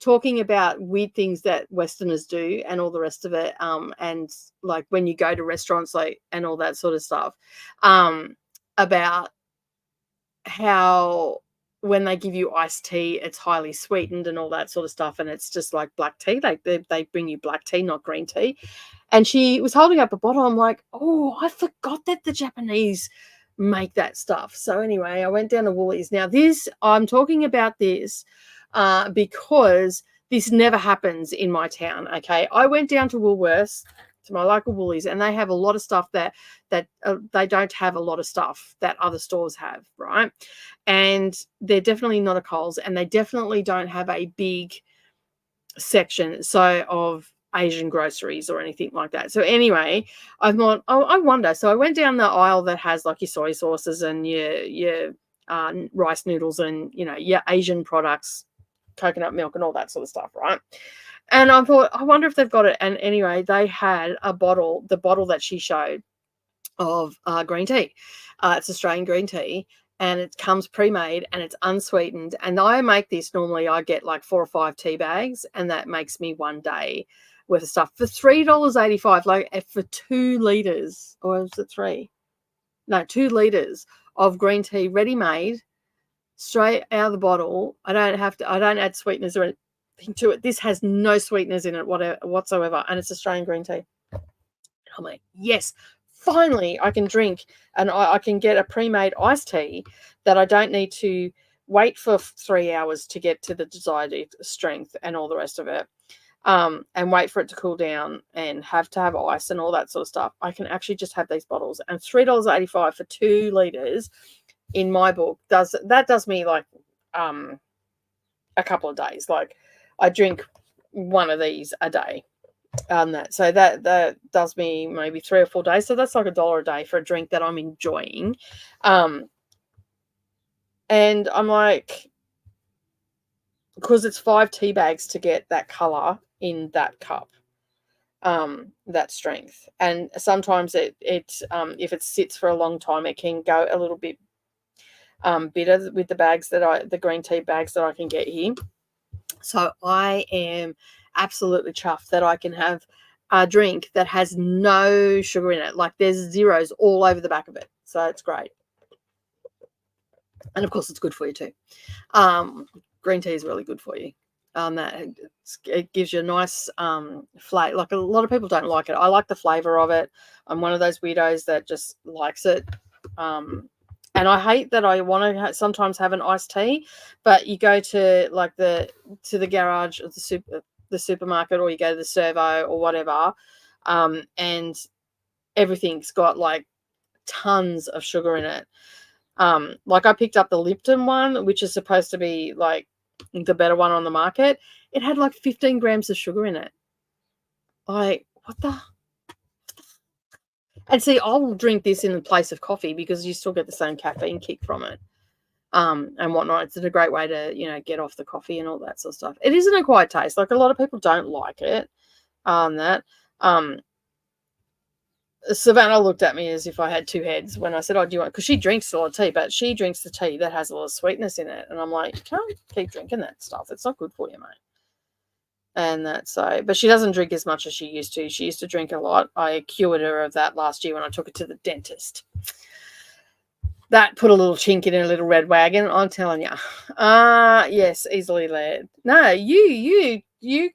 talking about weird things that Westerners do and all the rest of it, and like when you go to restaurants, like, and all that sort of stuff, about how when they give you iced tea, it's highly sweetened and all that sort of stuff, and it's just like black tea. They bring you black tea, not green tea. And she was holding up a bottle. I'm like, oh, I forgot that the Japanese make that stuff. So anyway, I went down to Woolies. Now I'm talking about this because this never happens in my town. Okay, I went down to Woolworths, to my local Woolies, and they have a lot of stuff that they don't have a lot of stuff that other stores have, right? And they're definitely not a Coles, and they definitely don't have a big section of Asian groceries or anything like that. So anyway, I thought, oh, I wonder. So I went down the aisle that has like your soy sauces and your rice noodles and your Asian products, coconut milk and all that sort of stuff, right? And I thought, I wonder if they've got it. And anyway, they had the bottle that she showed of green tea. It's Australian green tea, and it comes pre-made and it's unsweetened. And I make this normally. I get like 4 or 5 tea bags, and that makes me one day worth of stuff for $3.85. Like for 2 liters, or was it 3? No, 2 liters of green tea, ready made, straight out of the bottle. I don't add sweeteners or anything to it. This has no sweeteners in it whatsoever, and it's Australian green tea. I'm like, yes, finally I can drink, and I can get a pre-made iced tea that I don't need to wait for 3 hours to get to the desired strength and all the rest of it, and wait for it to cool down and have to have ice and all that sort of stuff. I can actually just have these bottles, and $3.85 for 2 liters in my book does me like a couple of days. Like I drink one of these a day. So that does me maybe 3 or 4 days. So that's like $1 a day for a drink that I'm enjoying. And I'm like, because it's 5 tea bags to get that color in that cup, that strength. And sometimes it if it sits for a long time, it can go a little bit bitter with the green tea bags that I can get here. So I am absolutely chuffed that I can have a drink that has no sugar in it. Like there's zeros all over the back of it. So it's great. And of course it's good for you too. Green tea is really good for you. It gives you a nice flavor. Like a lot of people don't like it. I like the flavor of it. I'm one of those weirdos that just likes it. And I hate that I want to sometimes have an iced tea, but you go to like the garage or the supermarket, or you go to the servo or whatever, and everything's got like tons of sugar in it. Like I picked up the Lipton one, which is supposed to be like the better one on the market. It had like 15 grams of sugar in it. Like, what the? And see, I'll drink this in the place of coffee because you still get the same caffeine kick from it, and whatnot. It's a great way to, get off the coffee and all that sort of stuff. It isn't a quiet taste. Like a lot of people don't like it. Savannah looked at me as if I had two heads when I said, "Oh, do you want?" Because she drinks a lot of tea, but she drinks the tea that has a lot of sweetness in it, and I'm like, "You can't keep drinking that stuff. It's not good for you, mate." And that's so, but she doesn't drink as much as she used to. She used to drink a lot. I cured her of that last year when I took her to the dentist. That put a little chink in her little red wagon, I'm telling you. Yes, easily led. No, you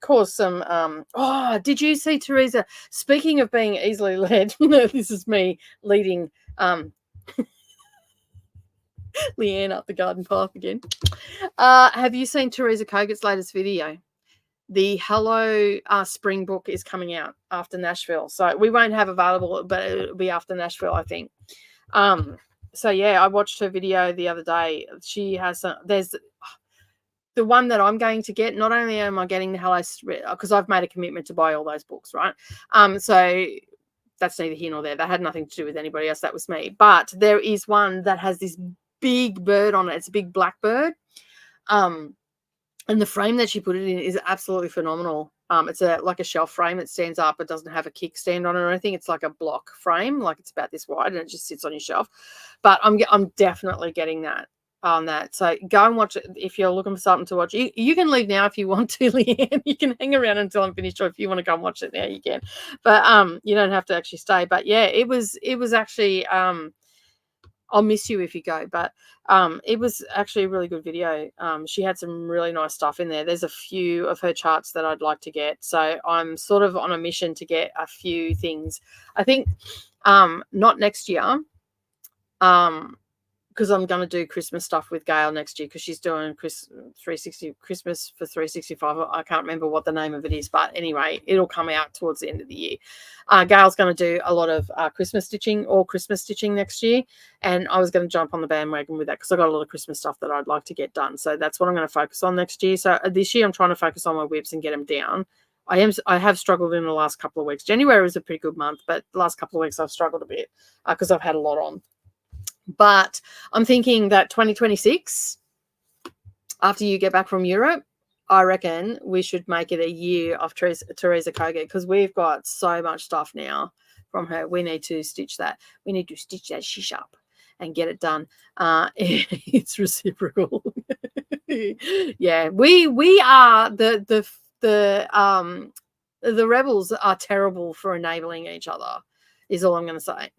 caused some oh, did you see, Teresa? Speaking of being easily led, this is me leading Leanne up the garden path again. Have you seen Teresa Koget's latest video? The Hello Spring book is coming out after Nashville. So we won't have available, but it'll be after Nashville, I think. So yeah, I watched her video the other day. She has there's the one that I'm going to get. Not only am I getting the Hello, because I've made a commitment to buy all those books, right? So that's neither here nor there. That had nothing to do with anybody else. That was me. But there is one that has this big bird on it. It's a big black bird. And the frame that she put it in is absolutely phenomenal. It's like a shelf frame. It stands up. It doesn't have a kickstand on it or anything. It's like a block frame, like it's about this wide, and it just sits on your shelf. But I'm definitely getting that on that. So go and watch it if you're looking for something to watch. You can leave now if you want to, Leanne. You can hang around until I'm finished, or if you want to go and watch it now, you can. But you don't have to actually stay. But yeah, it was actually I'll miss you if you go, but it was actually a really good video. She had some really nice stuff in there. There's a few of her charts that I'd like to get. So I'm sort of on a mission to get a few things. I think not next year, because I'm going to do Christmas stuff with Gail next year, because she's doing Christmas for 365. I can't remember what the name of it is, but anyway, it'll come out towards the end of the year. Gail's going to do a lot of Christmas stitching next year, and I was going to jump on the bandwagon with that because I got a lot of Christmas stuff that I'd like to get done. So that's what I'm going to focus on next year. So this year I'm trying to focus on my whips and get them down. I have struggled in the last couple of weeks. January was a pretty good month, but the last couple of weeks I've struggled a bit because I've had a lot on. But I'm thinking that 2026, after you get back from Europe, I reckon we should make it a year of Teresa Koget, because we've got so much stuff now from her. We need to stitch that. We need to stitch that shish up and get it done. It's reciprocal. Yeah, we are the rebels are terrible for enabling each other, is all I'm going to say.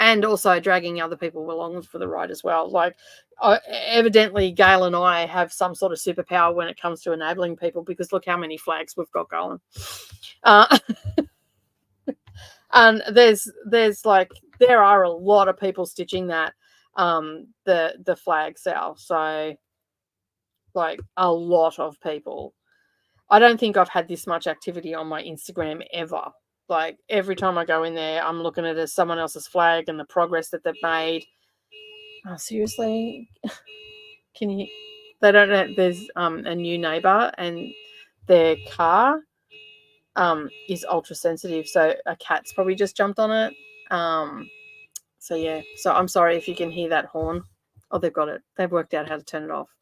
And also dragging other people along for the ride as well. Like, evidently, Gail and I have some sort of superpower when it comes to enabling people, because look how many flags we've got going. And there are a lot of people stitching that the flag sale. So, like, a lot of people. I don't think I've had this much activity on my Instagram ever. Like, every time I go in there, I'm looking at it as someone else's flag and the progress that they've made. Oh, seriously? Can you? They don't know. There's a new neighbor, and their car is ultra sensitive, so a cat's probably just jumped on it. So yeah. So I'm sorry if you can hear that horn. Oh, they've got it. They've worked out how to turn it off.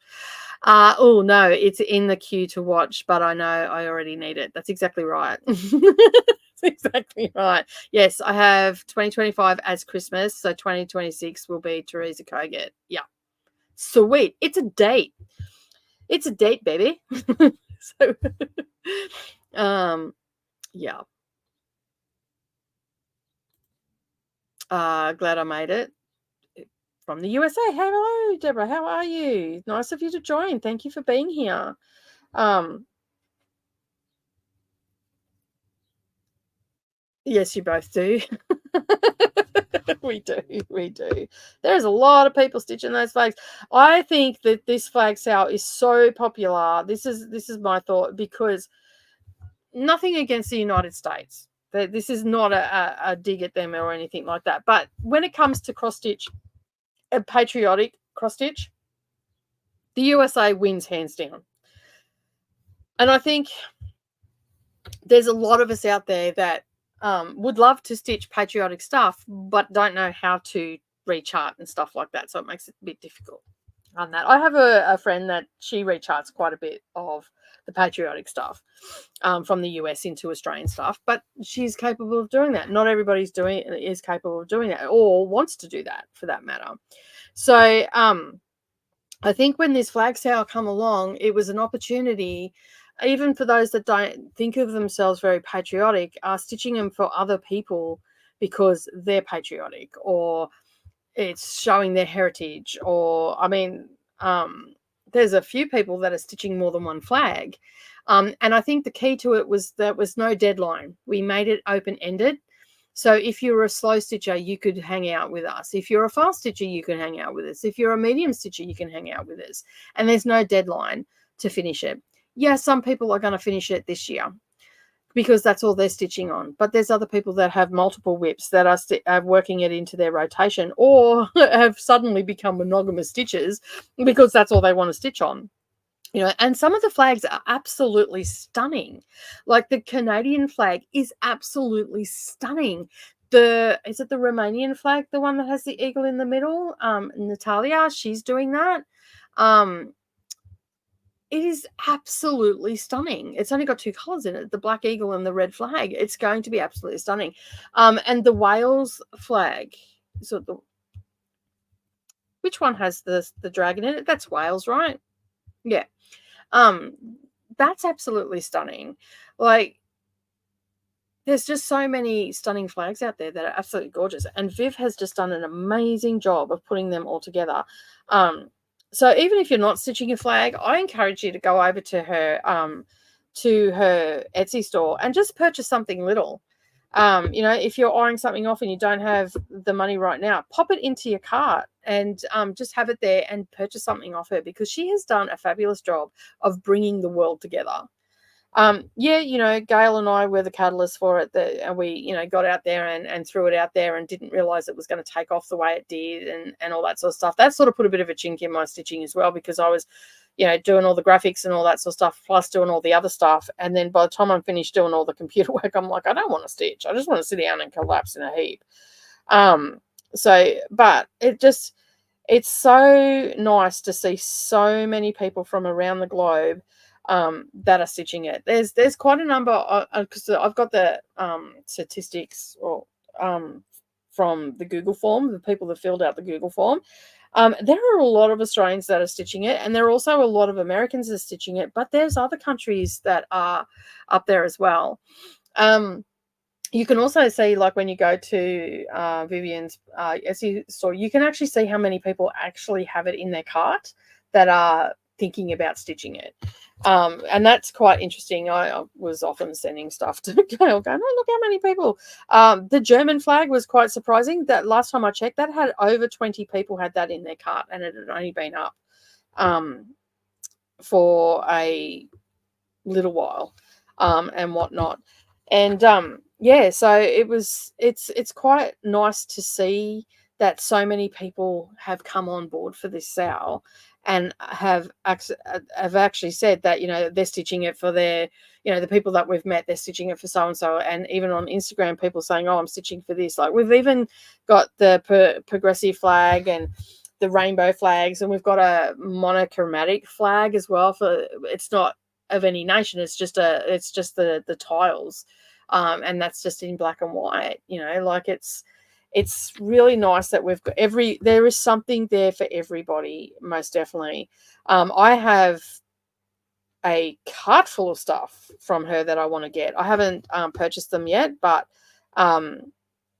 Oh no, it's in the queue to watch, but I know I already need it. That's exactly right. Exactly right. Yes, I have 2025 as Christmas, so 2026 will be Teresa Koget. Yeah, sweet. It's a date. It's a date, baby. So, yeah. Glad I made it from the USA. Hello, Deborah. How are you? Nice of you to join. Thank you for being here. Yes, you both do. We do. There's a lot of people stitching those flags. I think that this flag sale is so popular. This is my thought, because nothing against the United States. This is not a dig at them or anything like that. But when it comes to cross stitch, a patriotic cross stitch, the USA wins hands down. And I think there's a lot of us out there that would love to stitch patriotic stuff, but don't know how to rechart and stuff like that. So it makes it a bit difficult on that. I have a friend that she recharts quite a bit of the patriotic stuff from the US into Australian stuff, but she's capable of doing that. Not everybody's is capable of doing that, or wants to do that for that matter. So I think when this flag sale come along, it was an opportunity, even for those that don't think of themselves very patriotic, stitching them for other people because they're patriotic, or it's showing their heritage, or I mean, there's a few people that are stitching more than one flag. And I think the key to it was there was no deadline. We made it open-ended. So if you're a slow stitcher, you could hang out with us. If you're a fast stitcher, you can hang out with us. If you're a medium stitcher, you can hang out with us. And there's no deadline to finish it. Yeah, some people are going to finish it this year because that's all they're stitching on. But there's other people that have multiple whips that are working it into their rotation, or have suddenly become monogamous stitchers because that's all they want to stitch on. You know, and some of the flags are absolutely stunning. Like the Canadian flag is absolutely stunning. Is it the Romanian flag, the one that has the eagle in the middle? Natalia, she's doing that. It is absolutely stunning. It's only got two colors in it, the black eagle and the red flag. It's going to be absolutely stunning. And the Wales flag, so which one has the dragon in it? That's Wales, right? Yeah. That's absolutely stunning. Like, there's just so many stunning flags out there that are absolutely gorgeous, and Viv has just done an amazing job of putting them all together. So even if you're not stitching a flag, I encourage you to go over to her Etsy store and just purchase something little. You know, if you're eyeing something off and you don't have the money right now, pop it into your cart and just have it there and purchase something off her, because she has done a fabulous job of bringing the world together. Yeah, you know, Gail and I were the catalyst for it, and we, you know, got out there and threw it out there and didn't realize it was going to take off the way it did, and all that sort of stuff. That sort of put a bit of a chink in my stitching as well, because I was, you know, doing all the graphics and all that sort of stuff, plus doing all the other stuff. And then by the time I'm finished doing all the computer work, I'm like, I don't want to stitch. I just want to sit down and collapse in a heap. But it's so nice to see so many people from around the globe that are stitching it. There's quite a number, because I've got the statistics from the Google form, the people that filled out the Google form. There are a lot of Australians that are stitching it, and there are also a lot of Americans that are stitching it, but there's other countries that are up there as well. You can also see, like when you go to Vivian's Etsy store, you can actually see how many people actually have it in their cart that are thinking about stitching it. And that's quite interesting. I was often sending stuff to Gail going, oh, look how many people. The German flag was quite surprising. That last time I checked, that had over 20 people had that in their cart, and it had only been up for a little while and whatnot. And yeah, so it's quite nice to see that so many people have come on board for this sale and have actually said that, you know, they're stitching it for their, you know, the people that we've met, they're stitching it for so-and-so. And even on Instagram, people saying, oh, I'm stitching for this. Like, we've even got the progressive flag and the rainbow flags, and we've got a monochromatic flag as well. For it's not of any nation, it's just the tiles, and that's just in black and white. You know, like it's really nice that we've got there is something there for everybody, most definitely. I have a cart full of stuff from her that I want to get. I haven't purchased them yet, but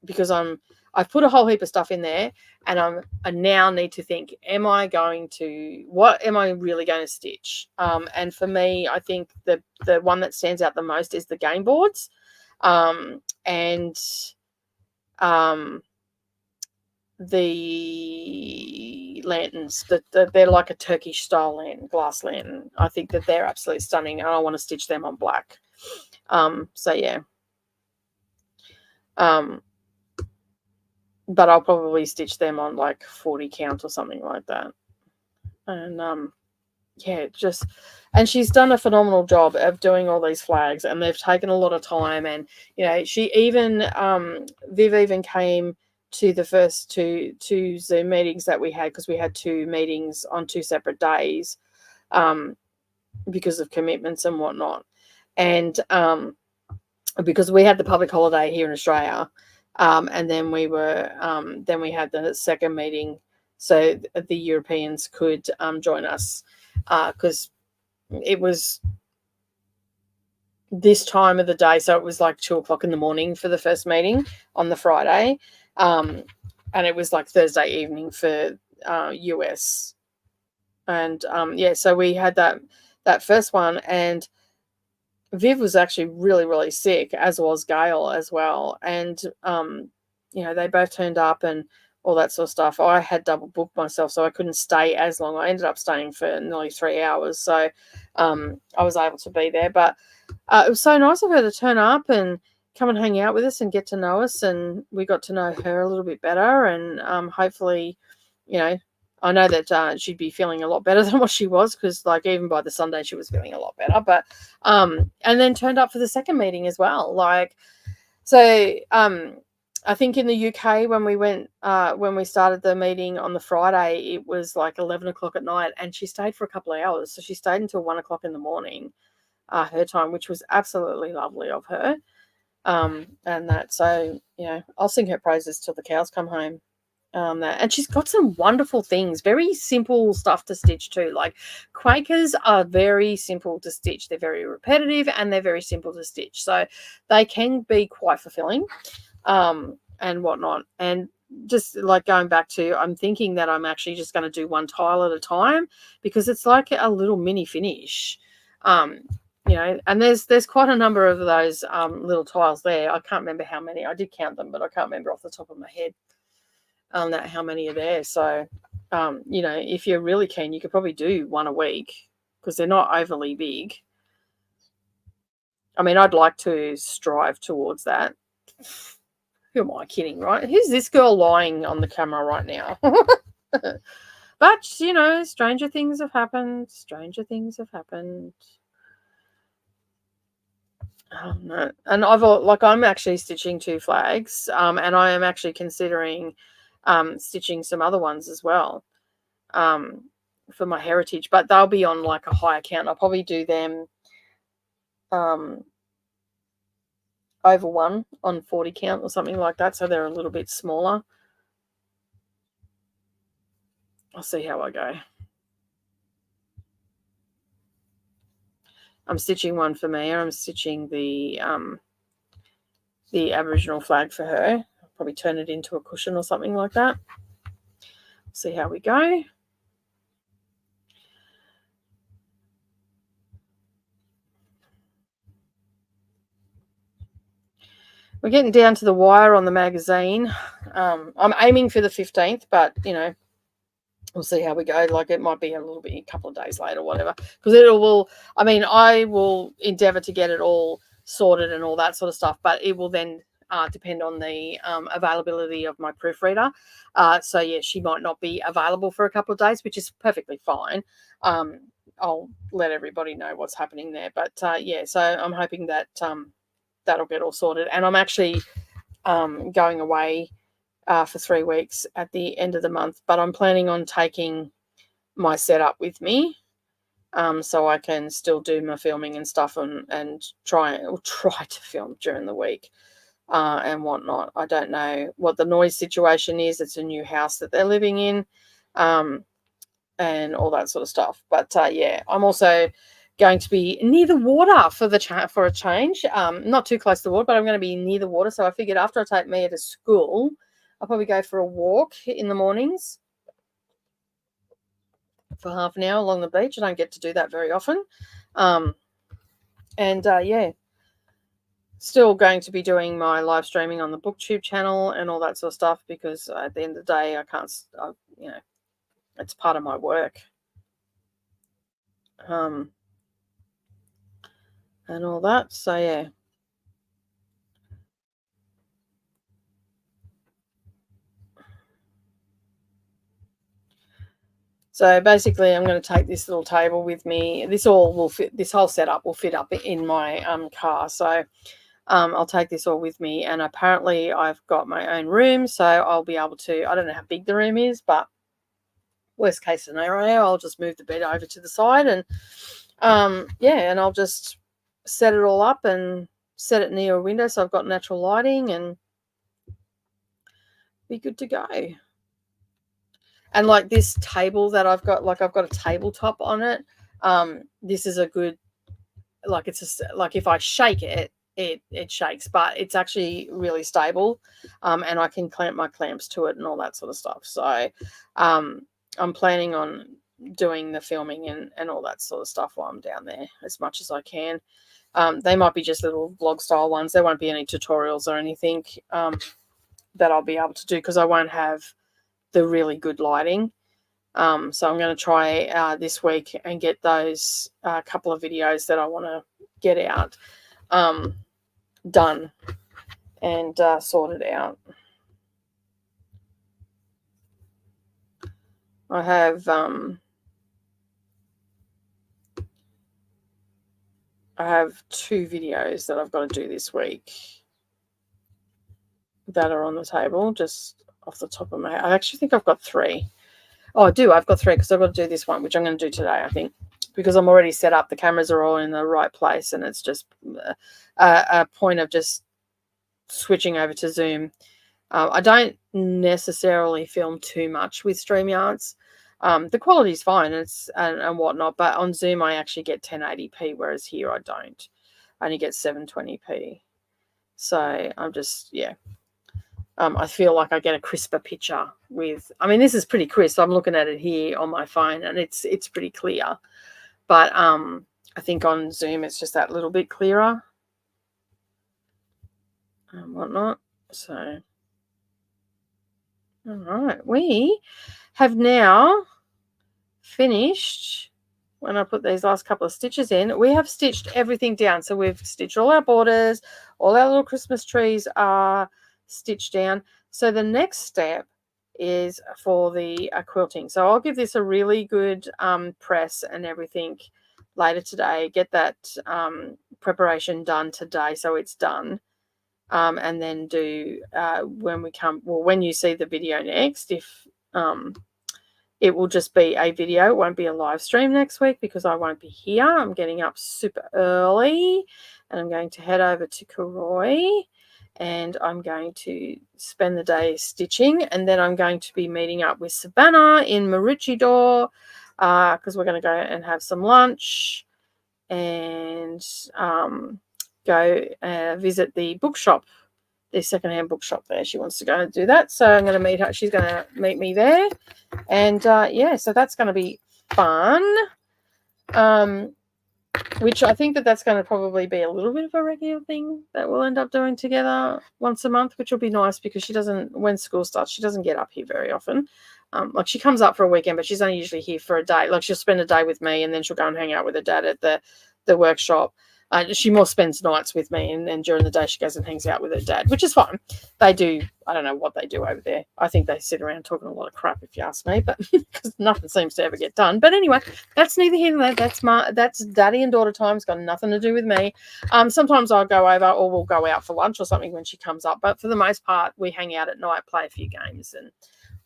because I've put a whole heap of stuff in there, and I now need to think, what am I really going to stitch? And for me, I think the one that stands out the most is the game boards, and the lanterns, they're like a Turkish style lantern, glass lantern. I think that they're absolutely stunning, and I want to stitch them on black. So yeah. But I'll probably stitch them on like 40 count or something like that. And yeah, and she's done a phenomenal job of doing all these flags, and they've taken a lot of time. And, you know, she even Viv even came to the first two Zoom meetings that we had, because we had 2 meetings on 2 separate days. because of commitments and whatnot. And because we had the public holiday here in Australia, and then we had the second meeting so the Europeans could join us, because it was this time of the day, so it was like 2:00 in the morning for the first meeting on the Friday, and it was like Thursday evening for US. And so we had that first one, and Viv was actually really, really sick, as was Gail as well. And, they both turned up and all that sort of stuff. I had double booked myself, so I couldn't stay as long. I ended up staying for nearly 3 hours. So I was able to be there. But it was so nice of her to turn up and come and hang out with us and get to know us. And we got to know her a little bit better. And hopefully, I know that she'd be feeling a lot better than what she was, because like even by the Sunday she was feeling a lot better. But and then turned up for the second meeting as well. I think in the UK when we started the meeting on the Friday, it was like 11 o'clock at night, and she stayed for a couple of hours. So she stayed until 1 o'clock in the morning, her time, which was absolutely lovely of her. I'll sing her praises till the cows come home. And she's got some wonderful things, very simple stuff to stitch too. Like Quakers are very simple to stitch. They're very repetitive and they're very simple to stitch. So they can be quite fulfilling and whatnot. And just like going back to, I'm thinking that I'm actually just going to do one tile at a time, because it's like a little mini finish. And there's quite a number of those little tiles there. I can't remember how many. I did count them, but I can't remember off the top of my head how many are there. So if you're really keen, you could probably do one a week, because they're not overly big. I mean, I'd like to strive towards that. Who am I kidding, right? Who's this girl lying on the camera right now? But stranger things have happened. Oh, no. And I'm actually stitching 2 flags, and I am actually considering stitching some other ones as well, for my heritage, but they'll be on like a higher count. I'll probably do them over 1 on 40 count or something like that, so they're a little bit smaller. I'll see how I go. I'm stitching one for Mia. I'm stitching the Aboriginal flag for her. I'll probably turn it into a cushion or something like that. See how we go. We're getting down to the wire on the magazine. I'm aiming for the 15th, but we'll see how we go. Like it might be a couple of days later or whatever, because I will endeavor to get it all sorted and all that sort of stuff, but it will then depend on the availability of my proofreader. So yeah, she might not be available for a couple of days, which is perfectly fine. I'll let everybody know what's happening there. But so I'm hoping that that'll get all sorted. And I'm actually going away for 3 weeks at the end of the month, but I'm planning on taking my setup with me, so I can still do my filming and stuff and try to film during the week and whatnot. I don't know what the noise situation is. It's a new house that they're living in, and all that sort of stuff. But I'm also going to be near the water for a change. Not too close to the water, but I'm going to be near the water. So I figured after I take Mia to school, I'll probably go for a walk in the mornings for half an hour along the beach. I don't get to do that very often. Still going to be doing my live streaming on the BookTube channel and all that sort of stuff, because at the end of the day, I can't, it's part of my work. And all that. So, yeah. So basically, I'm going to take this little table with me. This whole setup will fit up in my car. So I'll take this all with me. And apparently, I've got my own room, so I'll be able to. I don't know how big the room is, but worst case scenario, I'll just move the bed over to the side and Yeah, and I'll just set it all up and set it near a window so I've got natural lighting and be good to go. And like this table that I've got, like I've got a tabletop on it. This is a good, like it's just like if I shake it, it shakes, but it's actually really stable, and I can clamp my clamps to it and all that sort of stuff. So I'm planning on doing the filming and all that sort of stuff while I'm down there as much as I can. They might be just little vlog style ones. There won't be any tutorials or anything that I'll be able to do because I won't have the really good lighting. So I'm going to try this week and get those couple of videos that I want to get out done and sorted out. I have 2 videos that I've got to do this week that are on the table, just off the top of my head. I actually think I've got 3. Oh, I do. I've got 3 because I've got to do this one, which I'm going to do today, I think, because I'm already set up. The cameras are all in the right place, and it's just a point of just switching over to Zoom. I don't necessarily film too much with StreamYards. The quality's fine and whatnot, but on Zoom I actually get 1080p, whereas here I don't. I only get 720p. So I'm just, yeah. I feel like I get a crisper picture with, I mean, this is pretty crisp. I'm looking at it here on my phone and it's pretty clear. But I think on Zoom it's just that little bit clearer and whatnot. So, all right. We have now finished, when I put these last couple of stitches in, we have stitched everything down. So we've stitched all our borders, all our little Christmas trees are stitched down. So the next step is for the quilting. So I'll give this a really good press and everything later today. Get that preparation done today so it's done. And then do when you see the video next, if it will just be a video. It won't be a live stream next week because I won't be here. I'm getting up super early and I'm going to head over to Karoi and I'm going to spend the day stitching, and then I'm going to be meeting up with Savannah in Maroochydore because we're going to go and have some lunch and go visit the bookshop, the secondhand bookshop there. She wants to go and do that, so I'm going to meet her. She's going to meet me there, and yeah, so that's going to be fun. Which I think that's going to probably be a little bit of a regular thing that we'll end up doing together once a month, which will be nice because she doesn't, when school starts, she doesn't get up here very often. Like she comes up for a weekend, but she's only usually here for a day. Like she'll spend a day with me and then she'll go and hang out with her dad at the workshop. She more spends nights with me, and then during the day she goes and hangs out with her dad, which is fine. They do, I don't know what they do over there. I think they sit around talking a lot of crap, if you ask me, but because nothing seems to ever get done. But anyway, that's neither here nor there. That's daddy and daughter time. It's got nothing to do with me. Sometimes I'll go over or we'll go out for lunch or something when she comes up, but for the most part we hang out at night, play a few games and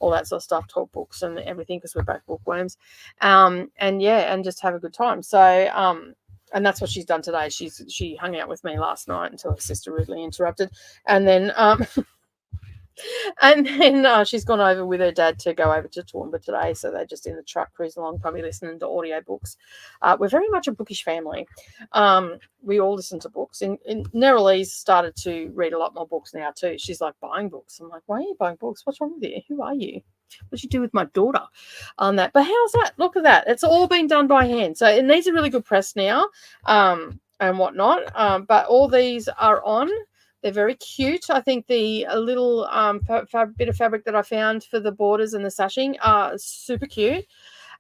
all that sort of stuff, talk books and everything because we're both bookworms, and yeah, and just have a good time. So and that's what she's done today. She hung out with me last night until her sister rudely interrupted, and then she's gone over with her dad to go over to Toowoomba today. So they're just in the truck cruising along, probably listening to audio books. We're very much a bookish family. We all listen to books. And Neralee's started to read a lot more books now too. She's like buying books. I'm like, why are you buying books? What's wrong with you? Who are you? What did you do with my daughter on that? But how's that? Look at that. It's all been done by hand. So it needs a really good press now and whatnot. But all these are on. They're very cute. I think the little bit of fabric that I found for the borders and the sashing are super cute.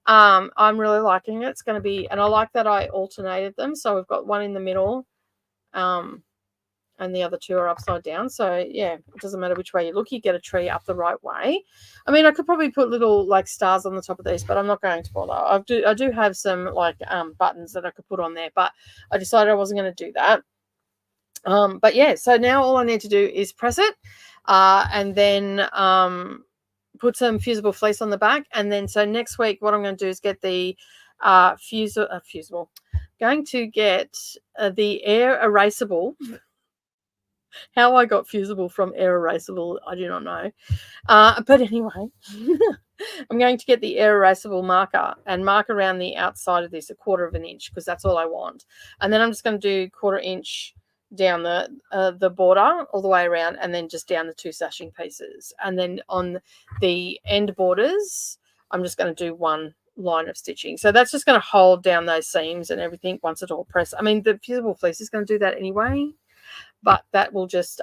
I'm really liking it. It's going to be, and I like that I alternated them. So we've got one in the middle and the other 2 are upside down. So yeah, it doesn't matter which way you look, you get a tree up the right way. I mean, I could probably put little like stars on the top of these, but I'm not going to bother. I do have some like buttons that I could put on there, but I decided I wasn't going to do that. But yeah, so now all I need to do is press it and then put some fusible fleece on the back. And then so next week what I'm going to do is get the fusible. Going to get the air erasable. How I got fusible from air erasable, I do not know. But anyway, I'm going to get the air erasable marker and mark around the outside of this 1/4 of an inch, because that's all I want. And then I'm just going to do 1/4 inch down the border all the way around, and then just down the 2 sashing pieces. And then on the end borders, I'm just going to do 1 line of stitching. So that's just going to hold down those seams and everything once it's all pressed. I mean, the fusible fleece is going to do that anyway, but that will just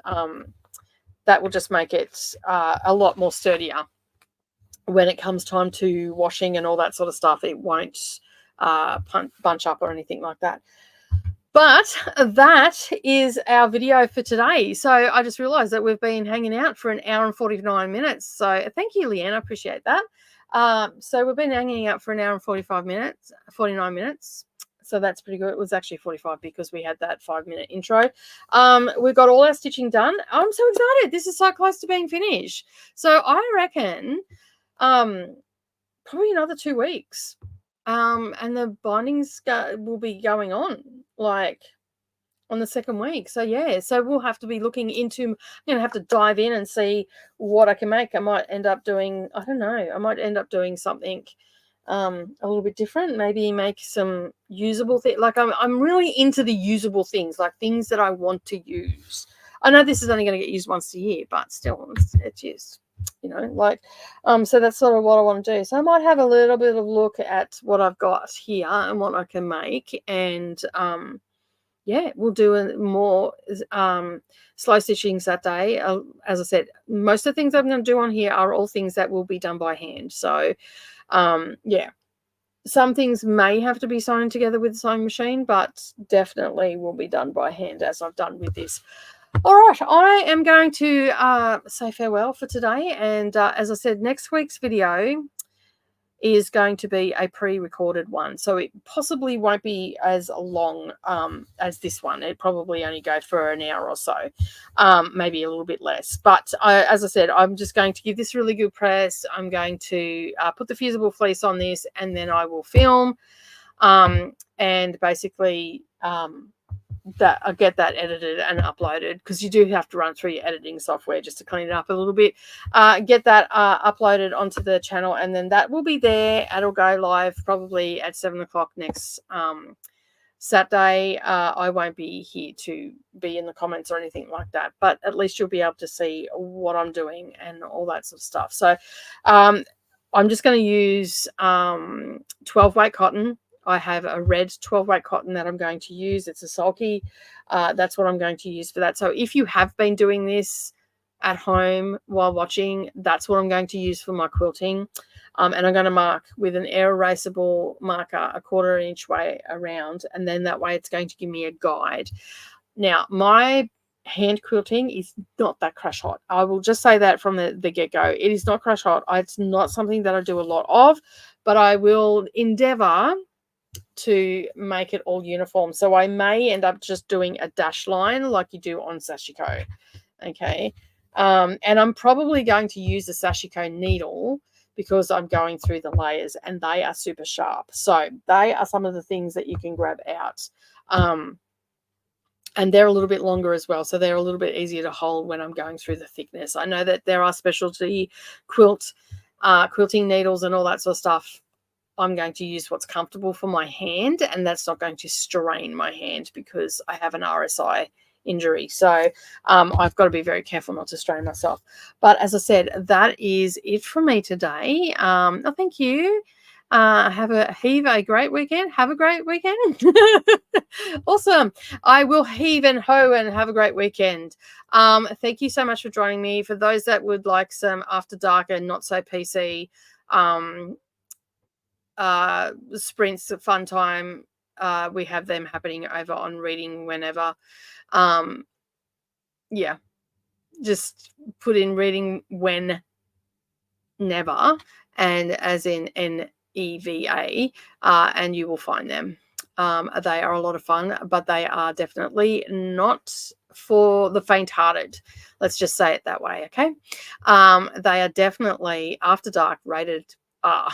make it a lot more sturdier when it comes time to washing and all that sort of stuff. It won't bunch up or anything like that. But that is our video for today. So I just realized that we've been hanging out for 1 hour and 49 minutes. So thank you, Leanne. I appreciate that. So we've been hanging out for 1 hour and 49 minutes. So that's pretty good. It was actually 45 because we had that 5-minute intro. We've got all our stitching done. I'm so excited. This is so close to being finished. So I reckon probably another 2 weeks. And the bindings will be going on like on the 2nd week. So yeah, so we'll have to be looking into, I'm going to have to dive in and see what I can make. I might end up doing, I don't know, I might end up doing something a little bit different, maybe make some usable things. Like I'm really into the usable things, like things that I want to use. I know this is only going to get used once a year, but still it's used, you know, like so that's sort of what I want to do. So I might have a little bit of look at what I've got here and what I can make, and yeah, we'll do a more slow stitchings that day. As I said, most of the things I'm going to do on here are all things that will be done by hand. So yeah, some things may have to be sewn together with the sewing machine, but definitely will be done by hand, as I've done with this. All right, I am going to say farewell for today, and as I said, next week's video is going to be a pre-recorded one, so it possibly won't be as long as this one. It probably only go for 1 hour or so, maybe a little bit less. But as I said, I'm just going to give this really good press. I'm going to put the fusible fleece on this, and then I will film and basically that I'll get that edited and uploaded, because you do have to run through your editing software just to clean it up a little bit. Get that uploaded onto the channel, and then that will be there. It'll go live probably at 7 o'clock next Saturday. I won't be here to be in the comments or anything like that, but at least you'll be able to see what I'm doing and all that sort of stuff. So I'm just going to use 12 weight cotton. I have a red 12 weight cotton that I'm going to use. It's a sulky. That's what I'm going to use for that. So if you have been doing this at home while watching, that's what I'm going to use for my quilting. And I'm going to mark with an air erasable marker 1/4 inch way around, and then that way it's going to give me a guide. Now, my hand quilting is not that crash hot. I will just say that from the get-go. It is not crash hot. It's not something that I do a lot of, but I will endeavor to make it all uniform. So I may end up just doing a dash line like you do on sashiko. Okay. And I'm probably going to use the sashiko needle because I'm going through the layers and they are super sharp. So they are some of the things that you can grab out. And they're a little bit longer as well. So they're a little bit easier to hold when I'm going through the thickness. I know that there are specialty quilting needles and all that sort of stuff. I'm going to use what's comfortable for my hand, and that's not going to strain my hand because I have an RSI injury. So I've got to be very careful not to strain myself. But as I said, that is it for me today. Thank you. Have a great weekend. Have a great weekend. Awesome. I will heave and hoe and have a great weekend. Thank you so much for joining me. For those that would like some after dark and not so PC sprints of fun time, we have them happening over on Reading Whenever. Yeah, just put in Reading When Never, and as in NEVA, and you will find them. They are a lot of fun, but they are definitely not for the faint-hearted. Let's just say it that way, okay? They are definitely after dark rated R.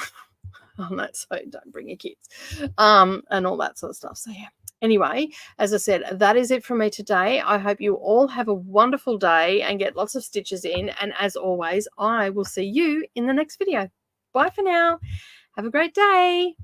Oh no, so don't bring your kids, and all that sort of stuff. So yeah. Anyway, as I said, that is it from me today. I hope you all have a wonderful day and get lots of stitches in. And as always, I will see you in the next video. Bye for now. Have a great day.